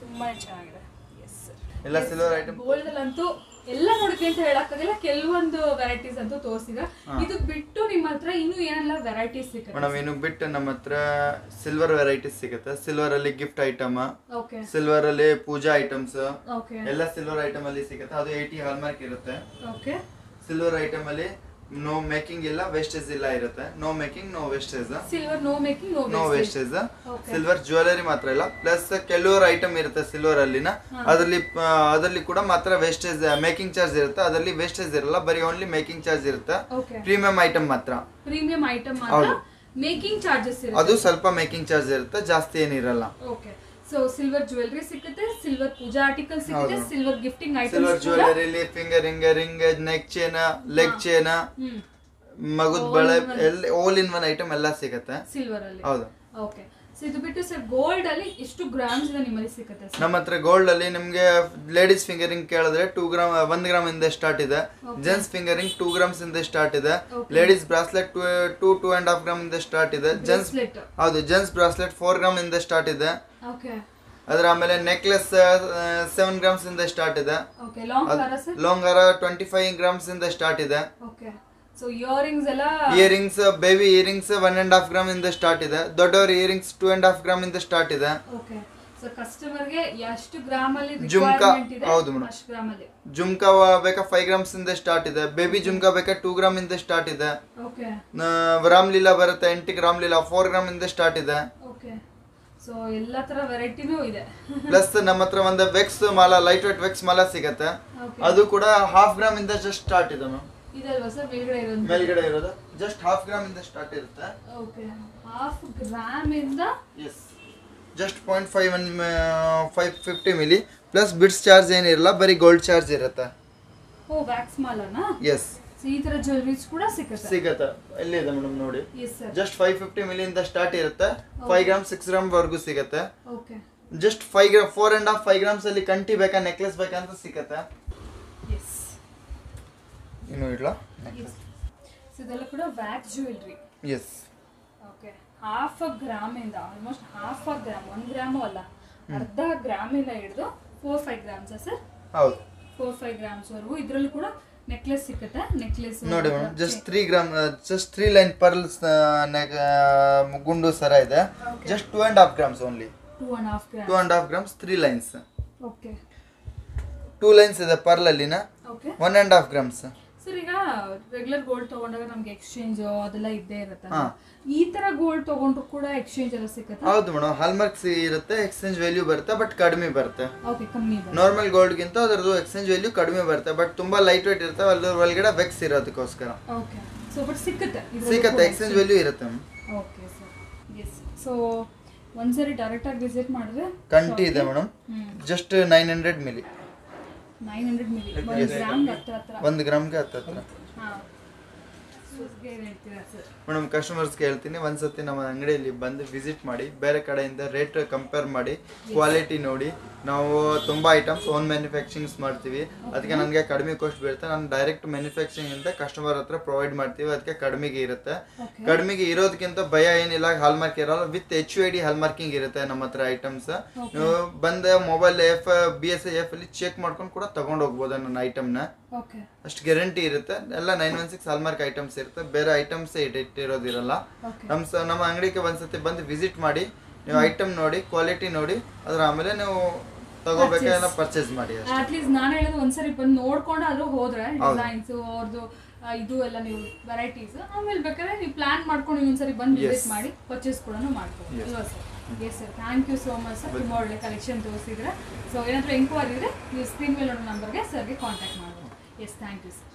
ತುಂಬಾ ಚೆನ್ನಾಗಿದೆ ಎಸ್ ಎಲ್ಲ ಸಿಲ್ವರ್ ಐಟಮ್ ಗೋಲ್ಡಲ್ಲಂತೂ ಎಲ್ಲ ನೋಡಿದ್ವಿ ಅಂತ ಹೇಳಕ್ಕಾಗಿಲ್ಲ ಕೆಲವೊಂದು ವೆರೈಟೀಸ್ ಅಂತೂ ತೋರಿಸಿದ ಇದು ಬಿಟ್ಟು ನಿಮ್ಮ ಹತ್ರ ಇನ್ನೂ ಏನೆಲ್ಲ ವೆರೈಟೀಸ್ ಸಿಗುತ್ತೆ ಮೇಡಮ್ ಇನ್ನು ಬಿಟ್ಟು ನಮ್ಮ ಹತ್ರ ಸಿಲ್ವರ್ ವೆರೈಟೀಸ್ ಸಿಗುತ್ತೆ ಸಿಲ್ವರ್ ಅಲ್ಲಿ ಗಿಫ್ಟ್ ಐಟಮ್ ಓಕೆ ಸಿಲ್ವರ್ ಅಲ್ಲಿ ಪೂಜಾ ಐಟಮ್ಸ್ ಓಕೆ ಎಲ್ಲ ಸಿಲ್ವರ್ ಐಟಮ್ ಅಲ್ಲಿ ಸಿಗುತ್ತೆ ಅದು 80 ಹಾಲ್ಮಾರ್ಕ್ ಇರುತ್ತೆ ಓಕೆ ಸಿಲ್ವರ್ ಐಟಮ್ ಅಲ್ಲಿ ನೋ ಮೇಕಿಂಗ್ ಇಲ್ಲ ವೇಸ್ಟೇಜ್ ಇಲ್ಲ ಇರುತ್ತೆ no making no wastage silver no making no wastage silver jewellery ಮಾತ್ರ ಇಲ್ಲ ಪ್ಲಸ್ ಕೆಲವರು ಐಟಮ್ ಇರುತ್ತೆ ಸಿಲ್ವರ್ ಅಲ್ಲಿನ ಅದರಲ್ಲಿ ಕೂಡ ಮಾತ್ರ ವೇಸ್ಟೇಜ್ ಮೇಕಿಂಗ್ ಚಾರ್ಜ್ ಇರುತ್ತೆ ಅದರಲ್ಲಿ ವೇಸ್ಟೇಜ್ ಇರಲ್ಲ ಬರೀ ಓನ್ಲಿ ಮೇಕಿಂಗ್ ಚಾರ್ಜ್ ಇರುತ್ತೆ ಪ್ರೀಮಿಯಂ ಐಟಮ್ ಮಾತ್ರ ಪ್ರೀಮಿಯಂ ಐಟಮ್ ಮಾತ್ರ ಮೇಕಿಂಗ್ ಚಾರ್ಜಸ್ ಇರುತ್ತೆ ಅದು ಸ್ವಲ್ಪ ಮೇಕಿಂಗ್ ಚಾರ್ಜ್ ಇರುತ್ತೆ ಜಾಸ್ತಿ ಏನಿರಲ್ಲ ಓಕೆ ಸೊ ಸಿಲ್ವರ್ ಜ್ಯುವೆಲರಿ ಸಿಗುತ್ತೆ ಸಿಲ್ವರ್ ಪೂಜಾ ಆರ್ಟಿಕಲ್ ಸಿಗುತ್ತೆ silver gifting items silver jewellery finger ring neck chain leg chain ಮಗುದ್ ಬಳೆ ಆಲ್ ಇನ್ ಒನ್ ಐಟಮ್ ಎಲ್ಲ ಸಿಗುತ್ತೆ ಸಿಲ್ವರ್ ಅಲ್ಲಿ ಹೌದು ಓಕೆ ಸೊ ಇದು ಬಿಟ್ಟು ಸರ್ ಗೋಲ್ಡ್ ಅಲ್ಲಿ ಎಷ್ಟು ಗ್ರಾಮ್ಸ್ ಇದೆ ನಿಮ್ಮಲ್ಲಿ ಸಿಗುತ್ತೆ ಸರ್? ನಮ್ಮ ಹತ್ರ ಗೋಲ್ಡ್ ಅಲ್ಲಿ ನಿಮ್ಗೆ ಲೇಡೀಸ್ ಫಿಂಗರಿಂಗ್ ಕೇಳಿದ್ರೆ 2 ಗ್ರಾಮ್ 1 ಗ್ರಾಮ್ ಇಂದ ಸ್ಟಾರ್ಟ್ ಇದೆ. ಜೆಂಟ್ಸ್ ಫಿಂಗರಿಂಗ್ 2 ಗ್ರಾಮ್ಸ್ ಇಂದ ಸ್ಟಾರ್ಟ್ ಇದೆ. ಲೇಡೀಸ್ ಬ್ರಾಸ್ಲೆಟ್ 2.5 ಗ್ರಾಮ್ ಇಂದ ಸ್ಟಾರ್ಟ್ ಇದೆ. ಜೆಂಟ್ಸ್ ಹೌದು ಜೆಂಟ್ಸ್ ಬ್ರಾಸ್ಲೆಟ್ 4 ಗ್ರಾಮ್ ಇಂದ ಸ್ಟಾರ್ಟ್ ಇದೆ. ಓಕೆ ಅದರ ಆಮೇಲೆ ನೆಕ್ಲೆಸ್ 7 ಗ್ರಾಮ್ಸ್ ಇಂದ ಸ್ಟಾರ್ಟ್ ಇದೆ. ಓಕೆ ಲಾಂಗ್ ಹಾರ ಸರ್? ಲಾಂಗ್ ಹಾರ 25 ಗ್ರಾಮ್ಸ್ ಇಂದ ಸ್ಟಾರ್ಟ್ ಇದೆ. ಓಕೆ ಸೊ ಇಯರಿಂಗ್ಸ್ ಎಲ್ಲ ಇಯರಿಂಗ್ಸ್ ಬೇಬಿ ಇಯರಿಂಗ್ಸ್ 1.5 ಗ್ರಾಮ್ ಇಂದ ಸ್ಟಾರ್ಟ್ ಇದೆ. ದೊಡ್ಡವರ ಇಯರಿಂಗ್ಸ್ 2.5 ಗ್ರಾಮ್ ಇಂದ ಸ್ಟಾರ್ಟ್ ಇದೆ. ಓಕೆ ಸೊ ಕಸ್ಟಮರ್ ಗೆ ಎಷ್ಟು ಗ್ರಾಮ್ ಅಲ್ಲಿ ಜುಮ್ಕಾ ರಿಕ್ವೈರ್ಮೆಂಟ್ ಇದೆ ಹೌದು ಮೇಡಮ್. ಅಷ್ಟು ಗ್ರಾಮ್ ಅಲ್ಲಿ ಜುಮ್ಕಾ ಬೇಕಾ 5 ಗ್ರಾಮ್ಸ್ ಇಂದ ಸ್ಟಾರ್ಟ್ ಇದೆ. ಬೇಬಿ ಜುಮ್ಕಾ ಬೇಕಾ 2 ಗ್ರಾಮ್ ಇಂದ ಸ್ಟಾರ್ಟ್ ಇದೆ. ಓಕೆ ರಾಮ್ಲೀಲಾ ಬರುತ್ತೆ 8 ಗ್ರಾಮ್ ಲೀಲಾ 4 ಗ್ರಾಮ್ ಇಂದ ಸ್ಟಾರ್ಟ್ ಇದೆ. ಓಕೆ ಸೊ ಎಲ್ಲಾ ತರ ವೆರೈಟಿನೂ ಇದೆ. ಪ್ಲಸ್ ನಮ್ಮ ಹತ್ರ ಒಂದು ವೆಕ್ಸ್ ಮಾಲ ಲೈಟ್ ವೇಟ್ ವೆಕ್ಸ್ ಮಾಲ ಸಿಗತ್ತೆ. ಅದು ಕೂಡ 1/2 ಗ್ರಾಮ್ ಇಂದ ಜಸ್ಟ್ ಸ್ಟಾರ್ಟ್ ಇದೆ ಮ್ಯಾಮ್. ಇದಲ್ವಾ ಸರ್ ಮೇಲ್ಗಡೆ ಇರೋದು ಜಸ್ಟ್ 1/2 ಗ್ರಾಮ್ ಇಂದ ಸ್ಟಾರ್ಟ್ ಇರುತ್ತೆ. ಓಕೆ 1/2 ಗ್ರಾಮ್ ಇಂದ yes just 0.550 milli plus bits charge ಏನಿರಲ್ಲ, ಬರೀ ಗೋಲ್ಡ್ ಚಾರ್ಜ್ ಇರುತ್ತೆ. ಓ ವ್ಯಾಕ್ಸ್ ಮಾಲನಾ? ಎಸ್ ಈ ತರ ಜ್ಯುವೆಲರೀಸ್ ಕೂಡ ಸಿಗತ್ತೆ. ಎಲ್ಲಿದೆ ಮೇಡಮ್ ನೋಡಿ, ಎಸ್ ಸರ್. ಜಸ್ಟ್ 550 ಮಿಲಿ ಇಂದ ಸ್ಟಾರ್ಟ್ ಇರುತ್ತೆ. 5 ಗ್ರಾಮ್ 6 ಗ್ರಾಮ್ ವರೆಗೂ ಸಿಗತ್ತೆ. ಓಕೆ ಜಸ್ಟ್ 5 ಗ್ರಾಮ್ 4.5 ಗ್ರಾಮ್ಸ್ ಅಲ್ಲಿ ಕಂಟಿ ಬೇಕಾ ನೆಕ್ಲೆಸ್ ಬೇಕಾ ಅಂತ ಸಿಗತ್ತೆ. ಎಸ್ ಇನ್ನು ಇಡ್ಲಾ ಸೊ ಇದೆಲ್ಲ ಕೂಡ wax jewellery. Yes okay 1/2 gram ಇಂದ ಆಲ್ಮೋಸ್ಟ್ 1/2 ಗ್ರಾಮ್ 1 ಗ್ರಾಮು ಅಲ್ಲ ಅರ್ಧ ಗ್ರಾಮ್ ಇಂದ ಹಿಡಿದು 4-5 ಗ್ರಾಮ್ಸ್ ಸರ್? ಹೌದು 4-5 ಗ್ರಾಮ್ಸ್ ವರೆಗೂ ಇದರಲ್ಲೂ ಕೂಡ ನೆಕ್ಲೆಸ್ ಸಿಗುತ್ತೆ. ನೆಕ್ಲೆಸ್ ನೋಡಿ madam just 3 gram just 3 line pearls ಗುಂಡು ಸರ ಇದೆ. Just 2.5 grams only. 2.5 grams 3 lines. Okay 2 lines ಇದೆ ಪರ್ಲ್ ಅಲ್ಲಿನ. Okay 1.5 grams. ಸರ್ ಈಗ ರೆಗ್ಯುಲರ್ ಗೋಲ್ಡ್ ತಗೊಂಡಾಗ ನಮ್ಗೆ ಎಕ್ಸ್ಚೇಂಜ್ ಅದೆಲ್ಲ ಇದ್ದೇ ಇರುತ್ತೆ. ಈ ತರ ಗೋಲ್ಡ್ ತಗೊಂಡ್ರು ಕೂಡ ಎಕ್ಸ್ಚೇಂಜ್ ಎಲ್ಲ ಸಿಗುತ್ತೆ? ಹೌದು ಮೇಡಮ್, ಹಾಲ್ಮಾರ್ಕ್ಸ್ ಇರುತ್ತೆ, ಎಕ್ಸ್ಚೇಂಜ್ ವ್ಯಾಲ್ಯೂ ಬರುತ್ತೆ, ಬಟ್ ಕಡಿಮೆ ಬರುತ್ತೆ. ಓಕೆ ಕಮ್ಮಿ ಬರುತ್ತೆ. ನಾರ್ಮಲ್ ಗೋಲ್ಡ್ ಗಿಂತ ಅದರದ್ದು ಎಕ್ಸ್ಚೇಂಜ್ ವ್ಯಾಲ್ಯೂ ಕಡಿಮೆ ಬರುತ್ತೆ, ಬಟ್ ತುಂಬಾ ಲೈಟ್ ವೇಟ್ ಇರುತ್ತೆ. ಅದ್ರ ಒಳಗಡೆ ವೆಕ್ಸ್ ಇರೋದಕ್ಕೋಸ್ಕರ. ಓಕೆ ಸೊ ಬಟ್ ಸಿಗುತ್ತೆ ಎಕ್ಸ್ಚೇಂಜ್ ವ್ಯಾಲ್ಯೂ ಇರುತ್ತೆ. Okay sir yes. ಸೊ ಒಂದ್ಸರಿ ಡೈರೆಕ್ಟ್ ಆಗಿ ವಿಸಿಟ್ ಮಾಡಿದ್ರೆ ಕಂಟಿ ಇದೆ ಮೇಡಮ್. ಜಸ್ಟ್ 900 ಮಿಲಿ. 900 ಮಿಲಿ 1 ಗ್ರಾಮ್ಗೆ ಹತ್ರ 1 ಗ್ರಾಮ್ಗೆ ಹತ್ರ. ಹಾಂ ಏನು ಹೇಳ್ತೀರಾ ಸರ್? ಮೇಡಮ್ ಕಸ್ಟಮರ್ಸ್ಗೆ ಹೇಳ್ತೀನಿ, ಒಂದ್ಸತಿ ನಮ್ಮ ಅಂಗಡಿಯಲ್ಲಿ ಬಂದು ವಿಸಿಟ್ ಮಾಡಿ, ಬೇರೆ ಕಡೆಯಿಂದ ರೇಟ್ ಕಂಪೇರ್ ಮಾಡಿ, ಕ್ವಾಲಿಟಿ ನೋಡಿ. ನಾವು ತುಂಬ ಐಟಮ್ಸ್ ಓನ್ ಮ್ಯಾನುಫ್ಯಾಕ್ಚರಿಂಗ್ಸ್ ಮಾಡ್ತೀವಿ, ಅದಕ್ಕೆ ನನಗೆ ಕಡಿಮೆ ಕಾಸ್ಟ್ ಬೀಳುತ್ತೆ. ನಾನು ಡೈರೆಕ್ಟ್ ಮ್ಯಾನುಫ್ಯಾಕ್ಚರಿಂಗ್ ಅಂತ ಕಸ್ಟಮರ್ ಹತ್ರ ಪ್ರೊವೈಡ್ ಮಾಡ್ತೀವಿ, ಅದಕ್ಕೆ ಕಡಿಮೆಗೆ ಇರುತ್ತೆ. ಕಡಿಮೆಗೆ ಇರೋದಕ್ಕಿಂತ ಭಯ ಏನಿಲ್ಲ, ಹಾಲ್ಮಾರ್ಕ್ ಇರೋಲ್ಲ, ವಿತ್ HUID ಹಾಲ್ಮಾರ್ಕಿಂಗ್ ಇರುತ್ತೆ ನಮ್ಮ ಹತ್ರ ಐಟಮ್ಸ್. ನೀವು ಬಂದ ಮೊಬೈಲ್ BSIF ಅಲ್ಲಿ ಚೆಕ್ ಮಾಡ್ಕೊಂಡು ಕೂಡ ತಗೊಂಡು ಹೋಗ್ಬೋದು ನನ್ನ ಐಟಮ್ನ. ಅಷ್ಟು ಗ್ಯಾರಂಟಿ ಇರುತ್ತೆ. ಎಲ್ಲ 916 ಹಾಲ್ಮಾರ್ಕ್ ಐಟಮ್ಸ್ ಇರುತ್ತೆ, ಬೇರೆ ಐಟಮ್ಸ್ ಇಟ್ಟಿರೋದಿರಲ್ಲ. ನಮ್ಮ ಅಂಗಡಿಗೆ ಒಂದ್ಸತಿ ಬಂದು ವಿಸಿಟ್ ಮಾಡಿ, ನೀವು ಐಟಮ್ ನೋಡಿ, ಕ್ವಾಲಿಟಿ ನೋಡಿ, ಅದ್ರ ಆಮೇಲೆ ನೀವು ತಗೋಬೇಕಾದ್ರೆ ಪರ್ಚೇಸ್ ಮಾಡಿ. ಅಟ್ಲೀಸ್ಟ್ ನಾನು ಹೇಳೋದು ಒಂದ್ಸರಿ ಬಂದು ನೋಡ್ಕೊಂಡು ಆದ್ರೂ ಹೋದ್ರೆ ಡಿಸೈನ್ಸ್ ಅವ್ರದ್ದು ಇದು ಎಲ್ಲ ನೀವು ವೆರೈಟೀಸ್ ಆಮೇಲೆ ಬೇಕಾದ್ರೆ ನೀವು ಪ್ಲಾನ್ ಮಾಡ್ಕೊಂಡು ಇನ್ನೊಂದ್ಸರಿ ಬಂದು ವಿಸಿಟ್ ಮಾಡಿ ಪರ್ಚೇಸ್ ಕೂಡ ಮಾಡ್ಬೋದು ಅಲ್ವಾ sir? Yes sir, thank you so much sir. ತುಂಬ ಒಳ್ಳೆ ಕಲೆಕ್ಷನ್ ತೋರಿಸಿದ್ರೆ. ಸೊ ಏನಾದರೂ ಎಂಕ್ವೈರಿ ಇದ್ರೆ ನೀವು ಸ್ಕ್ರೀನ್ ಮೇಲೆ ನೋಡೋ ನಂಬರ್ಗೆ ಸರ್ಗೆ ಕಾಂಟ್ಯಾಕ್ಟ್ ಮಾಡ್ಬೋದು. Yes thank you sir.